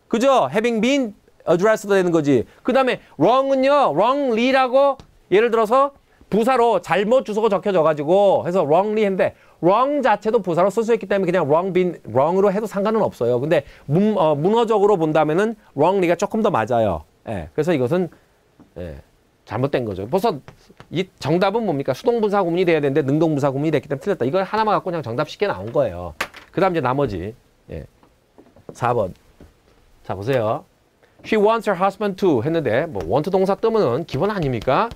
그죠? having been addressed 되는 거지. 그 다음에 wrong은요. wrongly라고 예를 들어서 부사로 잘못 주소가 적혀져가지고 해서 wrongly 했는데 wrong 자체도 부사로 쓸 수 있기 때문에 그냥 wrong으로 해도 상관은 없어요. 근데 문어적으로 본다면은 wrongly가 조금 더 맞아요. 예, 그래서 이것은 예, 잘못된 거죠. 벌써 이 정답은 뭡니까? 수동분사 구문이 돼야 되는데 능동분사 구문이 됐기 때문에 틀렸다. 이걸 하나만 갖고 그냥 정답 쉽게 나온 거예요. 그 다음 이제 나머지 예. 4번. 자 보세요. She wants her husband to 했는데 뭐 want 동사 뜨면은 기본 아닙니까?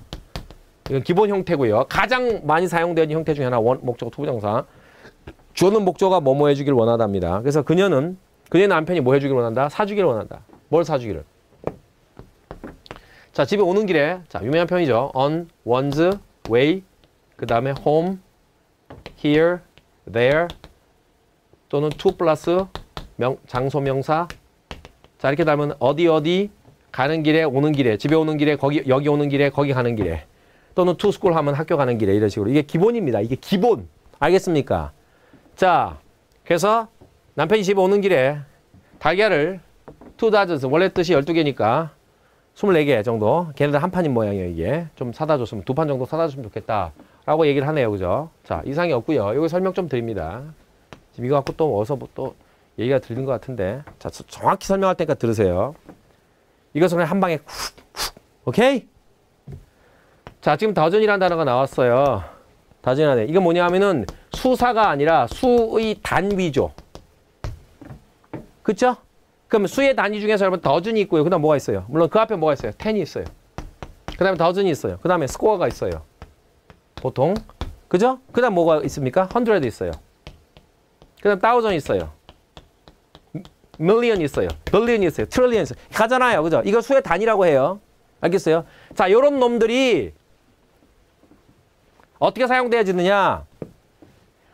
이건 기본 형태고요. 가장 많이 사용되는 형태 중에 하나 목적어 투부정사. 주어는 목적어가 뭐뭐 해주길 원하답니다. 그래서 그녀의 남편이 뭐 해주길 원한다? 사주길 원한다. 뭘 사주기를? 자, 집에 오는 길에, 자, 유명한 표현이죠. on one's way, 그 다음에 home, here, there, 또는 to 플러스 장소 명사. 자, 이렇게 달면 어디, 가는 길에, 오는 길에, 집에 오는 길에, 여기 오는 길에, 거기 가는 길에. 또는 to school 하면 학교 가는 길에 이런 식으로. 이게 기본입니다. 이게 기본. 알겠습니까? 자, 그래서 남편이 집에 오는 길에 달걀을 2 원래 뜻이 12개니까 24개 정도. 걔네들 한 판인 모양이에요, 이게. 좀 사다 줬으면 2판 정도 사다 줬으면 좋겠다. 라고 얘기를 하네요, 그죠? 자, 이상이 없고요. 이거 설명 좀 드립니다. 지금 이거 갖고 또 어서 또 얘기가 들리는 것 같은데. 자, 정확히 설명할 테니까 들으세요. 이것은 그냥 한 방에 훅. 오케이? 자, 지금 더즌이라는 단어가 나왔어요. 더즌이라는. 이건 뭐냐 하면은 수사가 아니라 수의 단위죠. 그쵸? 그럼 수의 단위 중에서 여러분 더즌이 있고요. 그 다음 뭐가 있어요? 물론 그 앞에 뭐가 있어요? 10이 있어요. 그 다음에 더즌이 있어요. 그 다음에 스코어가 있어요. 보통. 그죠? 그 다음 뭐가 있습니까? 100 있어요. 그 다음 1000 있어요. million 있어요. billion 있어요. trillion 있어요. 가잖아요. 그죠? 이거 수의 단위라고 해요. 알겠어요? 자, 요런 놈들이 어떻게 사용되어지느냐?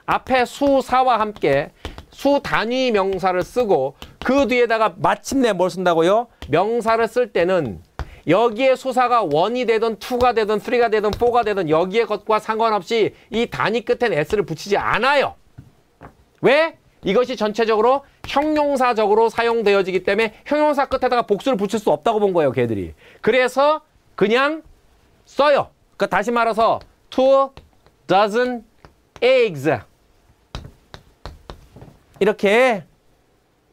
앞에 수사와 함께 수 단위 명사를 쓰고 그 뒤에다가 마침내 뭘 쓴다고요? 명사를 쓸 때는 여기에 수사가 1이 되든 2가 되든 3가 되든 4가 되든 여기에 것과 상관없이 이 단위 끝엔 s를 붙이지 않아요. 왜? 이것이 전체적으로 형용사적으로 사용되어지기 때문에 형용사 끝에다가 복수를 붙일 수 없다고 본 거예요, 걔들이. 그래서 그냥 써요. 그러니까 다시 말해서 2 dozen eggs. 이렇게.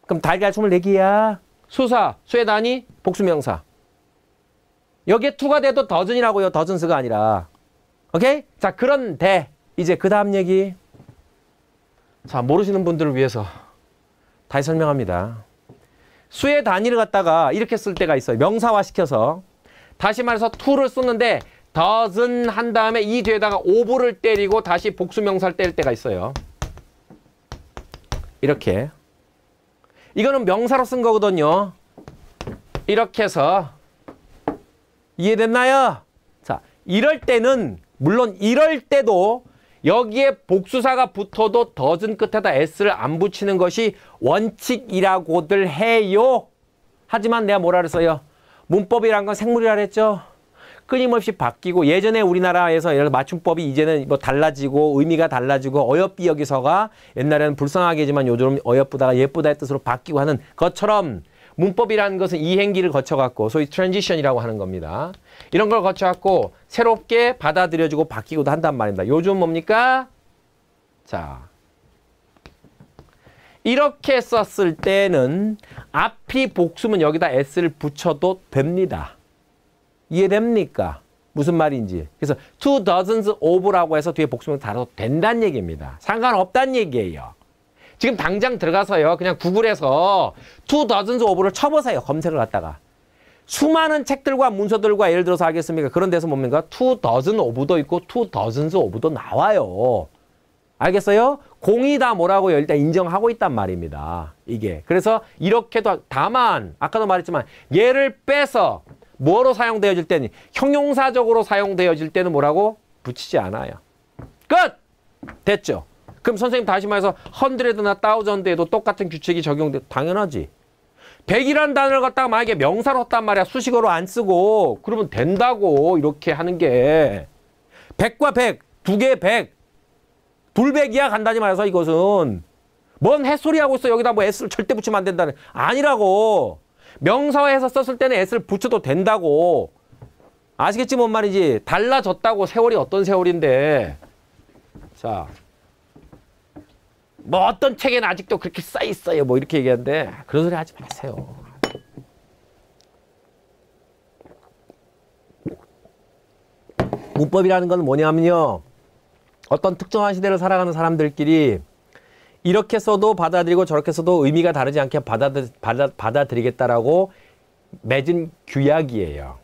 그럼 달걀 24개야. 수사, 수의 단위, 복수명사. 여기에 2가 돼도 dozen이라고요. dozen스가 아니라. 오케이? 자, 그런데 이제 그 다음 얘기. 자, 모르시는 분들을 위해서 다시 설명합니다. 수의 단위를 갖다가 이렇게 쓸 때가 있어요. 명사화 시켜서. 다시 말해서 to를 쓰는데 dozen 한 다음에 이 뒤에다가 ove를 때리고 다시 복수명사를 때릴 때가 있어요. 이렇게. 이거는 명사로 쓴 거거든요. 이렇게 해서 이해됐나요? 자, 이럴 때는 물론 이럴 때도 여기에 복수사가 붙어도 dozen 끝에다 s를 안 붙이는 것이 원칙이라고들 해요. 하지만 내가 뭐라 그랬어요? 문법이란 건 생물이라 그랬죠? 끊임없이 바뀌고 예전에 우리나라에서 예를 들어 맞춤법이 이제는 뭐 달라지고 의미가 달라지고 어여삐 여기서가 옛날에는 불쌍하게지만 요즘 어여쁘다가 예쁘다의 뜻으로 바뀌고 하는 것처럼 문법이라는 것은 이행기를 거쳐갖고 소위 트랜지션이라고 하는 겁니다. 이런 걸 거쳐갖고 새롭게 받아들여지고 바뀌고도 한단 말입니다. 요즘 뭡니까? 자, 이렇게 썼을 때는 앞이 복수면 여기다 s를 붙여도 됩니다. 이해됩니까? 무슨 말인지. 그래서 2 dozens of라고 해서 뒤에 복수명 달아도 된다는 얘기입니다. 상관없다는 얘기예요. 지금 당장 들어가서요. 그냥 구글에서 2 dozens of를 쳐보세요. 검색을 갖다가. 수많은 책들과 문서들과 예를 들어서 하겠습니까? 그런 데서 뭡니까? 2 dozen of도 있고 2 dozens of도 나와요. 알겠어요? 공이 다 뭐라고요? 일단 인정하고 있단 말입니다. 이게. 그래서 이렇게도 다만 아까도 말했지만 얘를 빼서 뭐로 사용되어질 때는 형용사적으로 사용되어질 때는 뭐라고? 붙이지 않아요. 끝! 됐죠? 그럼 선생님 다시 말해서 100나 1000에도 똑같은 규칙이 적용돼. 당연하지. 100이라는 단어를 갖다가 만약에 명사로 했단 말이야. 수식어로 안 쓰고. 그러면 된다고. 이렇게 하는 게. 100과 100. 두 개 100. 둘백이야 간단히 말해서 이것은. 뭔 햇소리 하고 있어. 여기다 뭐 s를 절대 붙이면 안 된다는. 아니라고. 명사화해서 썼을 때는 s를 붙여도 된다고. 아시겠지 뭔 말인지. 달라졌다고. 세월이 어떤 세월인데. 자. 뭐 어떤 책에는 아직도 그렇게 써 있어요. 뭐 이렇게 얘기하는데 그런 소리 하지 마세요. 문법이라는 건 뭐냐면요. 어떤 특정한 시대를 살아가는 사람들끼리 이렇게 써도 받아들이고 저렇게 써도 의미가 다르지 않게 받아들이겠다라고 맺은 규약이에요.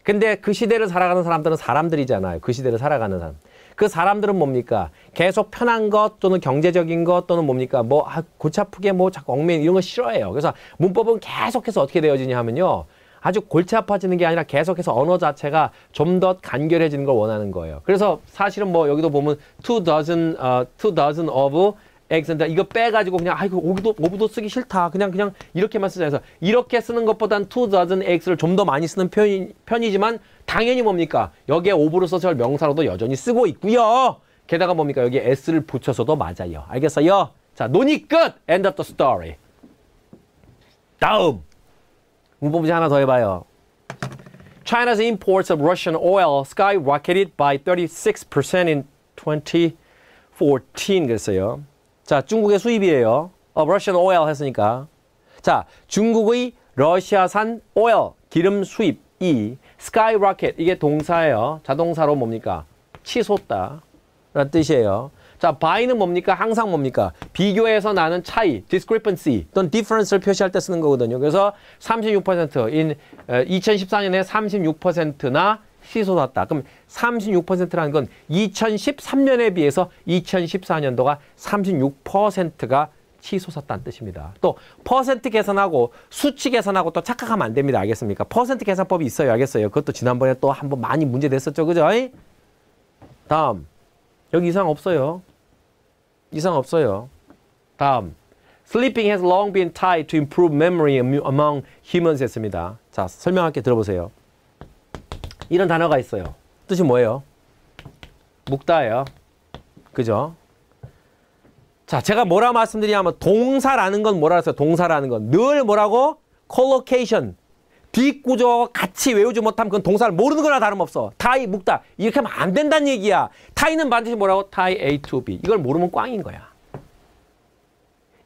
근데 그 시대를 살아가는 사람들은 사람들이잖아요. 그 시대를 살아가는 사람. 그 사람들은 뭡니까? 계속 편한 것 또는 경제적인 것 또는 뭡니까? 뭐 골치 아프게 뭐 자꾸 얽매이는 이런 거 싫어해요. 그래서 문법은 계속해서 어떻게 되어지냐 하면요. 아주 골치 아파지는 게 아니라 계속해서 언어 자체가 좀 더 간결해지는 걸 원하는 거예요. 그래서 사실은 뭐 여기도 보면 2 dozen of ex인데 이거 빼가지고 그냥 아이고 오브도 쓰기 싫다. 그냥 이렇게만 쓰자 해서 이렇게 쓰는 것보단 2 dozen eggs를 좀 더 많이 쓰는 편이지만 당연히 뭡니까? 여기에 오브를 써서 명사로도 여전히 쓰고 있고요. 게다가 뭡니까? 여기에 s를 붙여서도 맞아요. 알겠어요? 자, 논의 끝! End of the story. 다음! 문법 문제 하나 더 해봐요. China's imports of Russian oil skyrocketed by 36% in 2014 그랬어요. 자, 중국의 수입이에요. Russian oil 했으니까. 자, 중국의 러시아산 oil, 기름 수입이 skyrocket, 이게 동사예요. 자동사로 뭡니까? 치솟다 라는 뜻이에요. 자, by는 뭡니까? 항상 뭡니까? 비교해서 나는 차이, discrepancy 또는 difference를 표시할 때 쓰는 거거든요. 그래서 36%, 2014년에 36%나 치솟았다. 그럼 36%라는 건 2013년에 비해서 2014년도가 36%가 치솟았다는 뜻입니다. 또 퍼센트 계산하고 수치 계산하고 또 착각하면 안 됩니다. 알겠습니까? 퍼센트 계산법이 있어요. 알겠어요? 그것도 지난번에 또 한번 많이 문제 냈었죠. 그죠? 다음. 여기 이상 없어요. 이상 없어요. 다음. Sleeping has long been tied to improve memory among humans 했습니다. 자, 설명할게 들어보세요. 이런 단어가 있어요. 뜻이 뭐예요? 묵다예요. 그죠? 자, 제가 뭐라 말씀드리냐면 동사라는 건 뭐라 했어요? 동사라는 건 늘 뭐라고? collocation. 뒷구조와 같이 외우지 못하면 그건 동사를 모르는 거나 다름없어. tie, 묵다. 이렇게 하면 안 된다는 얘기야. tie는 반드시 뭐라고? tie A to B. 이걸 모르면 꽝인 거야.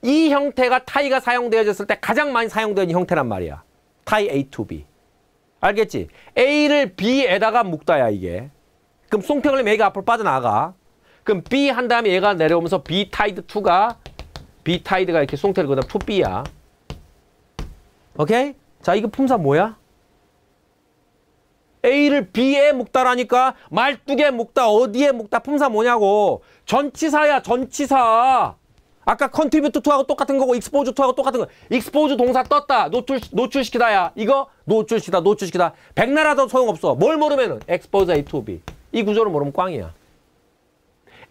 이 형태가 tie가 사용되어졌을 때 가장 많이 사용되는 형태란 말이야. tie A to B. 알겠지? A를 B에다가 묵다야 이게. 그럼 송태걸림 A가 앞으로 빠져나가. 그럼 B 한 다음에 얘가 내려오면서 B tied to가 B tied가 이렇게 송태를 그다음 to B야. 오케이? 자, 이거 품사 뭐야? A를 B에 묵다라니까 말뚝에 묵다, 어디에 묵다, 품사 뭐냐고. 전치사야, 전치사. 아까 contribute to하고 똑같은 거고 expose to하고 똑같은 거. expose 동사 떴다. 노출시키다야. 이거 노출시키다. 백나라도 소용없어. 뭘 모르면은 expose A to B. 이 구조를 모르면 꽝이야.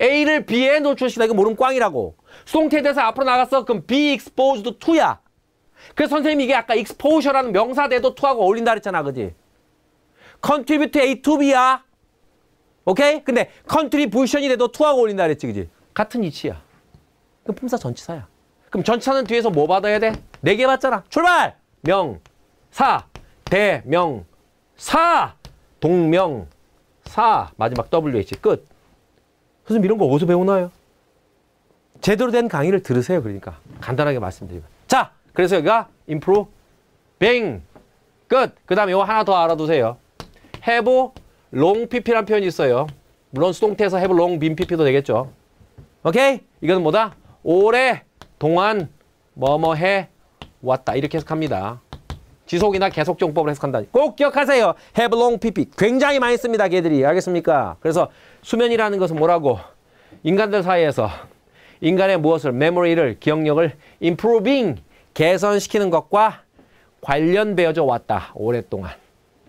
A를 B에 노출시키다. 이거 모르면 꽝이라고. 수동태대사 앞으로 나갔어. 그럼 be exposed to야. 그래서 선생님이 이게 아까 exposure라는 명사대도 to하고 어울린다 그랬잖아. 그지? contribute A to B야. 오케이? 근데 contribution이 돼도 to하고 어울린다 그랬지. 그지? 같은 이치야. 그럼 품사 전치사야. 그럼 전치사는 뒤에서 뭐 받아야 돼? 4개 받잖아. 출발! 명사, 대명사, 동명사, 마지막 WH 끝. 선생님 이런 거 어디서 배우나요? 제대로 된 강의를 들으세요. 그러니까 간단하게 말씀드리면. 자, 그래서 여기가 improving 끝. 그 다음에 이거 하나 더 알아두세요. have long pp란 표현이 있어요. 물론 수동태에서 have long been pp도 되겠죠. 오케이? 이거는 뭐다? 오랫동안 뭐뭐 해 왔다. 이렇게 해석합니다. 지속이나 계속정법을 해석한다. 꼭 기억하세요. have long pp. 굉장히 많이 씁니다. 걔들이. 알겠습니까? 그래서 수면이라는 것은 뭐라고? 인간들 사이에서 인간의 무엇을? memory를, 기억력을 improving, 개선시키는 것과 관련되어져 왔다. 오랫동안.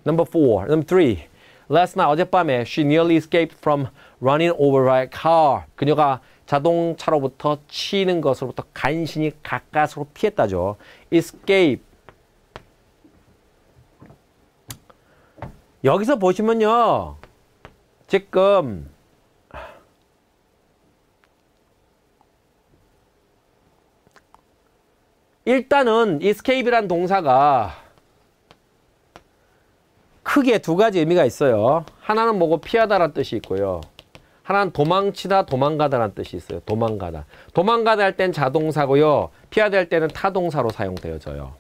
Number 4. Number 3. Last night, 어젯밤에 she nearly escaped from running over by a car. 그녀가 자동차로부터 치는 것으로부터 간신히 가까스로 피했다죠. escape. 여기서 보시면요. 지금 일단은 escape이란 동사가 크게 두 가지 의미가 있어요. 하나는 뭐고 피하다라는 뜻이 있고요. 하나는 도망치다, 도망가다라는 뜻이 있어요. 도망가다. 도망가다 할 땐 자동사고요. 피하다 할 때는 타동사로 사용되어져요.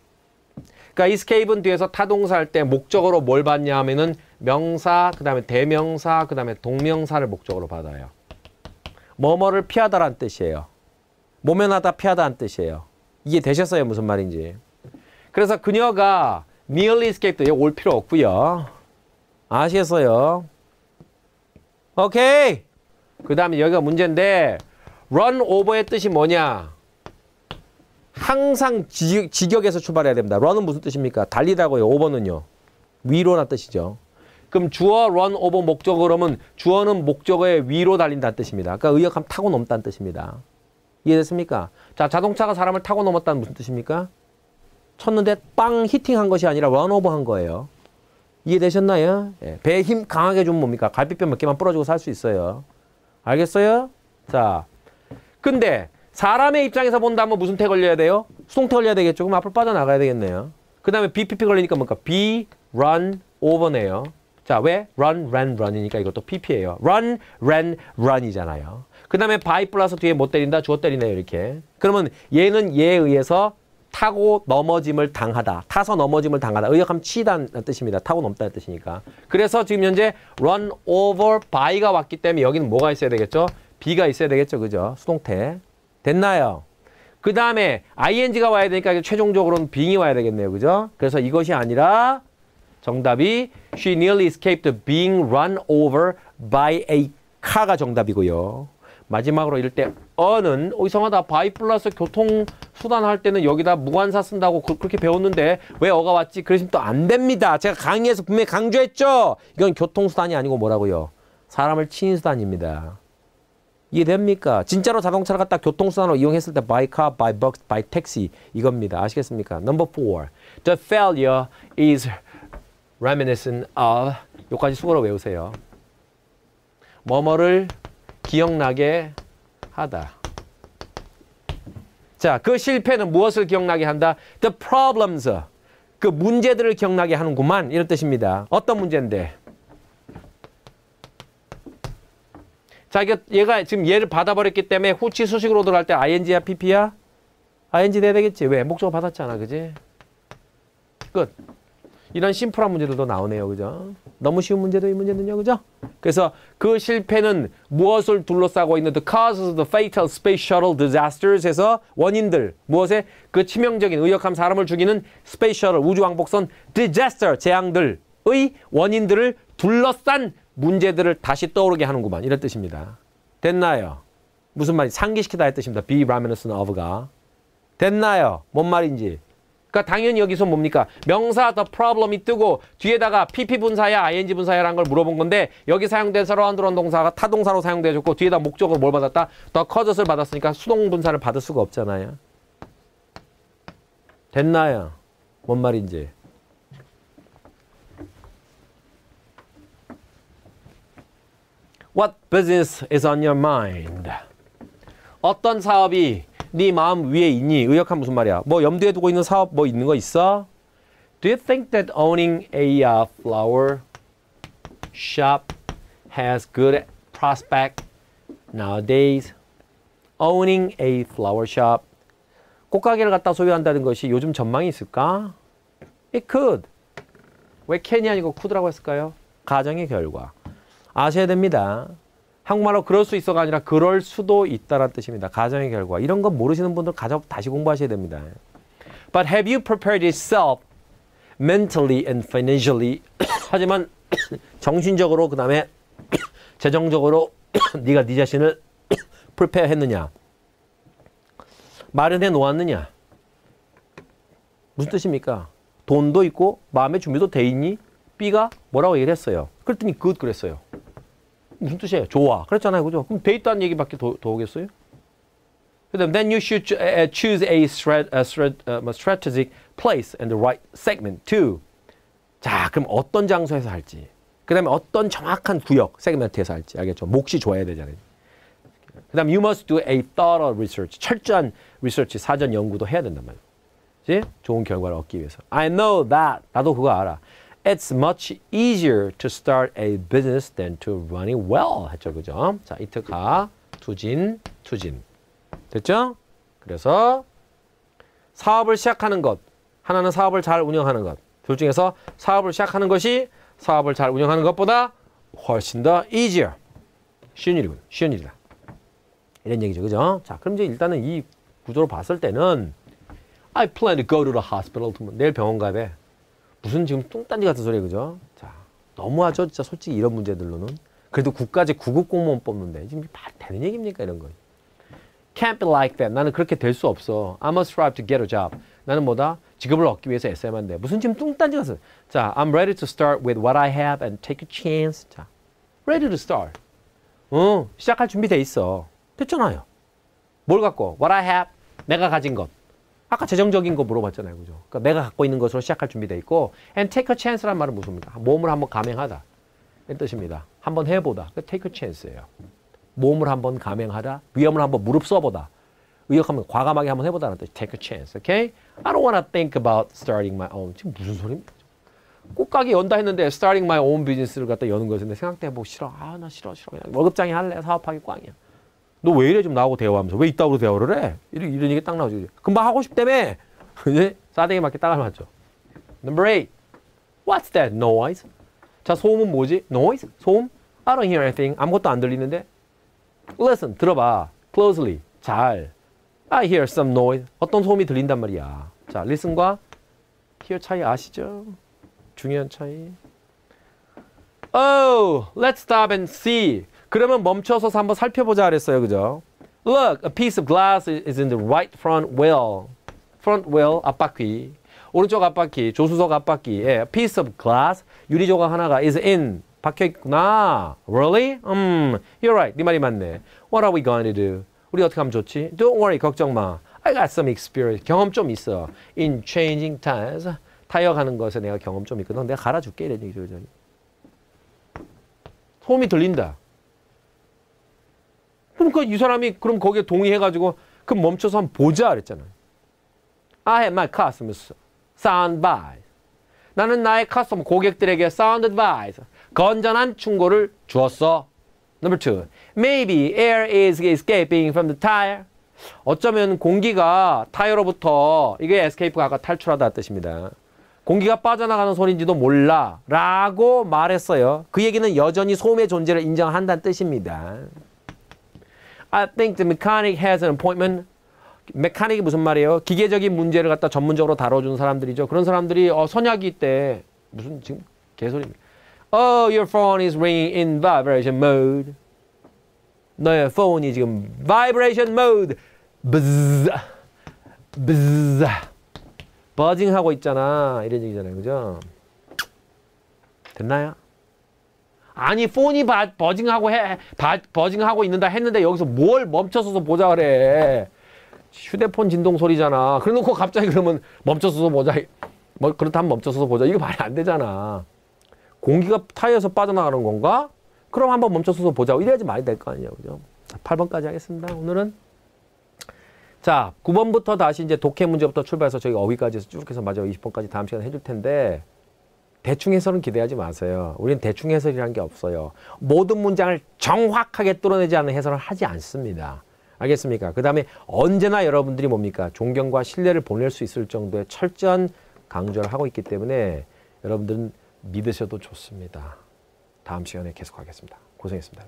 그러니까 escape은 뒤에서 타동사 할 때 목적어로 뭘 받냐 하면은 명사, 그 다음에 대명사, 그 다음에 동명사를 목적어로 받아요. 뭐뭐를 피하다라는 뜻이에요. 모면하다, 피하다라는 뜻이에요. 이해 되셨어요? 무슨 말인지. 그래서 그녀가 nearly escaped. 이거 올 필요 없고요. 아시겠어요? 오케이. 그 다음에 여기가 문제인데 run over의 뜻이 뭐냐? 항상 직역에서 출발해야 됩니다. run은 무슨 뜻입니까? 달리다고요. over는요. 위로란 뜻이죠. 그럼 주어 run over 목적어 그러면 주어는 목적어의 위로 달린다는 뜻입니다. 그러니까 의역하면 타고 넘다는 뜻입니다. 이해됐습니까? 자, 자동차가 사람을 타고 넘었다는 무슨 뜻입니까? 쳤는데 빵 히팅한 것이 아니라 런오버 한 거예요. 이해되셨나요? 예. 배에 힘 강하게 주면 뭡니까? 갈비뼈 몇 개만 부러지고 살 수 있어요. 알겠어요? 자, 근데 사람의 입장에서 본다면 무슨 태 걸려야 돼요? 수동태 걸려야 되겠죠. 그럼 앞으로 빠져나가야 되겠네요. 그 다음에 BPP 걸리니까 뭔가 be, run, over네요. 자, 왜? run, ran, run이니까 이것도 PP예요. run, ran, run이잖아요. 그 다음에 by 플러스 뒤에 못 때린다, 주어 때리네요. 이렇게. 그러면 얘는 얘에 의해서 타고 넘어짐을 당하다. 타서 넘어짐을 당하다. 의역하면 치다는 뜻입니다. 타고 넘다는 뜻이니까. 그래서 지금 현재 run over by가 왔기 때문에 여기는 뭐가 있어야 되겠죠? be가 있어야 되겠죠. 그죠? 수동태. 됐나요? 그 다음에 ing가 와야 되니까 최종적으로는 being이 와야 되겠네요. 그죠? 그래서 이것이 아니라 정답이 she nearly escaped being run over by a car가 정답이고요. 마지막으로 이럴 때 어는 이상하다. by 플러스 교통수단 할 때는 여기다 무관사 쓴다고 그렇게 배웠는데 왜 어가 왔지? 그러시면 또 안 됩니다. 제가 강의에서 분명히 강조했죠. 이건 교통수단이 아니고 뭐라고요? 사람을 치는 수단입니다. 이해됩니까? 진짜로 자동차를 갖다 교통수단으로 이용했을 때 by car, by bus, by taxi 이겁니다. 아시겠습니까? Number 4. The failure is reminiscent of 요까지 수고로 외우세요. 뭐뭐를 기억나게 하다. 자, 그 실패는 무엇을 기억나게 한다? The problems. 그 문제들을 기억나게 하는구만. 이런 뜻입니다. 어떤 문제인데? 자, 얘가 지금 얘를 받아버렸기 때문에 후치 수식으로 들어갈 때 ing야 pp야? ing 돼야 되겠지. 왜? 목적어 받았잖아. 그지? 끝. 이런 심플한 문제들도 나오네요. 그죠? 너무 쉬운 문제도 이 문제는요. 그죠? 그래서 그 실패는 무엇을 둘러싸고 있는 the causes of the fatal space shuttle disasters 에서 원인들. 무엇에? 그 치명적인 의역함 사람을 죽이는 스페이스 셔틀 우주왕복선 disaster 재앙들의 원인들을 둘러싼 문제들을 다시 떠오르게 하는구만. 이런 뜻입니다. 됐나요? 무슨 말이 상기시키다 의 뜻입니다. be reminiscent of가. 됐나요? 뭔 말인지. 그러니까 당연히 여기서 뭡니까? 명사 the problem이 뜨고 뒤에다가 pp 분사야 ing 분사야라는 걸 물어본 건데 여기 사용된 서러운드런 동사가 타동사로 사용되어졌고 뒤에다 목적으로 뭘 받았다? the cause를 받았으니까 수동 분사를 받을 수가 없잖아요. 됐나요? 뭔 말인지. What business is on your mind? 어떤 사업이 네 마음 위에 있니? 의역한 무슨 말이야? 뭐 염두에 두고 있는 사업 뭐 있는 거 있어? Do you think that owning a flower shop has good prospect nowadays? Owning a flower shop. 꽃가게를 갖다 소유한다는 것이 요즘 전망이 있을까? It could. 왜 can이 아니고 could라고 했을까요? 가정의 결과. 아셔야 됩니다. 한국말로 그럴 수 있어가 아니라 그럴 수도 있다는 뜻입니다. 가정의 결과. 이런 거 모르시는 분들 가서 다시 공부하셔야 됩니다. But have you prepared yourself mentally and financially? 하지만 정신적으로 그 다음에 재정적으로 네가 네 자신을 prepare 했느냐? 마련해 놓았느냐? 무슨 뜻입니까? 돈도 있고 마음의 준비도 돼 있니? B가 뭐라고 얘기를 했어요. 그랬더니 good 그랬어요. 무슨 뜻이에요? 좋아. 그랬잖아요. 그죠? 그럼 돼 있다는 얘기밖에 더 오겠어요? 그다음 then you should choose a strategic place and the right segment too. 자, 그럼 어떤 장소에서 할지. 그다음에 어떤 정확한 구역, 세그멘트에서 할지. 알겠죠? 몫이 좋아야 되잖아요. 그다음 you must do a thorough research. 철저한 리서치, 사전 연구도 해야 된단 말이에요. 그치? 좋은 결과를 얻기 위해서. I know that. 나도 그거 알아. It's much easier to start a business than to run it well. 했죠, 그죠? 자, 이트가 투진. 됐죠? 그래서 사업을 시작하는 것. 하나는 사업을 잘 운영하는 것. 둘 중에서 사업을 시작하는 것이 사업을 잘 운영하는 것보다 훨씬 더 easier. 쉬운 일이다. 이런 얘기죠, 그죠? 자, 그럼 이제 일단은 이 구조로 봤을 때는 I plan to go to the hospital. 내일 병원 가야 무슨 지금 뚱딴지 같은 소리 그죠? 자, 너무하죠? 진짜 솔직히 이런 문제들로는. 그래도 국가직 구급 공무원 뽑는데 지금 말 되는 얘기입니까 이런 거? Can't be like that. 나는 그렇게 될 수 없어. I must strive to get a job. 나는 뭐다? 직업을 얻기 위해서 애써야만 돼. 무슨 지금 뚱딴지 같은. 자, I'm ready to start with what I have and take a chance. 자, ready to start. 시작할 준비 돼 있어. 됐잖아요. 뭘 갖고? What I have. 내가 가진 것. 아까 재정적인 거 물어봤잖아요. 그죠? 그러니까 내가 갖고 있는 것으로 시작할 준비돼 있고 and take a chance란 말은 무슨입니까? 모험을 한번 감행하다. 이 뜻입니다. 한번 해보다. take a chance예요. 모험을 한번 감행하다. 위험을 한번 무릅써보다. 의역하면 과감하게 한번 해보다는 뜻이 take a chance. Okay? I don't want to think about starting my own. 지금 무슨 소리입니까? 꽃가게 연다 했는데 starting my own business를 갖다 여는 것인데 생각도 해보고 싫어. 아, 나 싫어. 그냥 월급장이 할래. 사업하기 꽝이야. 너 왜 이래 좀 나하고 대화하면서 왜 이따구로 대화를 해? 이런 얘기 딱 나오지. 금방 하고 싶다며. 이제 싸대기 맞게 딱 알맞죠. Number 8. What's that noise? 자, 소음은 뭐지? Noise? 소음? I don't hear anything. 아무것도 안 들리는데? Listen, 들어봐. Closely. 잘. I hear some noise. 어떤 소음이 들린단 말이야. 자, listen과 hear 차이 아시죠? 중요한 차이. Oh, let's stop and see. 그러면 멈춰서 한번 살펴보자 그랬어요. 그죠? Look, a piece of glass is in the right front wheel. front wheel, 앞바퀴. 오른쪽 앞바퀴, 조수석 앞바퀴에 a piece of glass, 유리 조각 하나가 is in, 박혀있구나. Really? You're right. 네 말이 맞네. What are we going to do? 우리 어떻게 하면 좋지? Don't worry, 걱정 마. I got some experience. 경험 좀 있어. In changing tires. 타이어 가는 것에 내가 경험 좀 있거든. 내가 갈아줄게. 이런 얘기죠. 그죠? 소음이 들린다. 그러니까 이 사람이 그럼 거기에 동의해가지고 그럼 멈춰서 한번 보자 그랬잖아요. I have my customers sound advice. 나는 나의 커스터머 고객들에게 sound advice. 건전한 충고를 주었어. Number 2. Maybe air is escaping from the tire. 어쩌면 공기가 타이어로부터 이게 escape가 아까 탈출하다 뜻입니다. 공기가 빠져나가는 소리인지도 몰라 라고 말했어요. 그 얘기는 여전히 소음의 존재를 인정한다는 뜻입니다. I think the mechanic has an appointment. 메카닉이 무슨 말이에요? 기계적인 문제를 갖다 전문적으로 다뤄주는 사람들이죠. 그런 사람들이 선약이 있대. 무슨 지금 개소리입니다. Oh, your phone is ringing in vibration mode. 너의 폰이 지금 vibration mode. buzz, buzz. 버징하고 있잖아. 이런 얘기잖아요. 그죠? 됐나요? 아니 폰이 버징하고 있는다 했는데 여기서 뭘 멈춰서서 보자 그래. 휴대폰 진동 소리잖아. 그래놓고 갑자기 그러면 멈춰서서 보자. 뭐 그렇다면 멈춰서서 보자. 이거 말이 안 되잖아. 공기가 타이어에서 빠져나가는 건가? 그럼 한번 멈춰서서 보자. 이래야지 말이 될 거 아니에요. 그죠? 8번까지 하겠습니다. 오늘은 자 9번부터 다시 이제 독해 문제부터 출발해서 저희 어휘까지 해서 쭉 해서 마지막 20번까지 다음 시간에 해줄 텐데 대충 해설은 기대하지 마세요. 우리는 대충 해설이라는 게 없어요. 모든 문장을 정확하게 뚫어내지 않는 해설을 하지 않습니다. 알겠습니까? 그 다음에 언제나 여러분들이 뭡니까? 존경과 신뢰를 보낼 수 있을 정도의 철저한 강조를 하고 있기 때문에 여러분들은 믿으셔도 좋습니다. 다음 시간에 계속하겠습니다. 고생했습니다.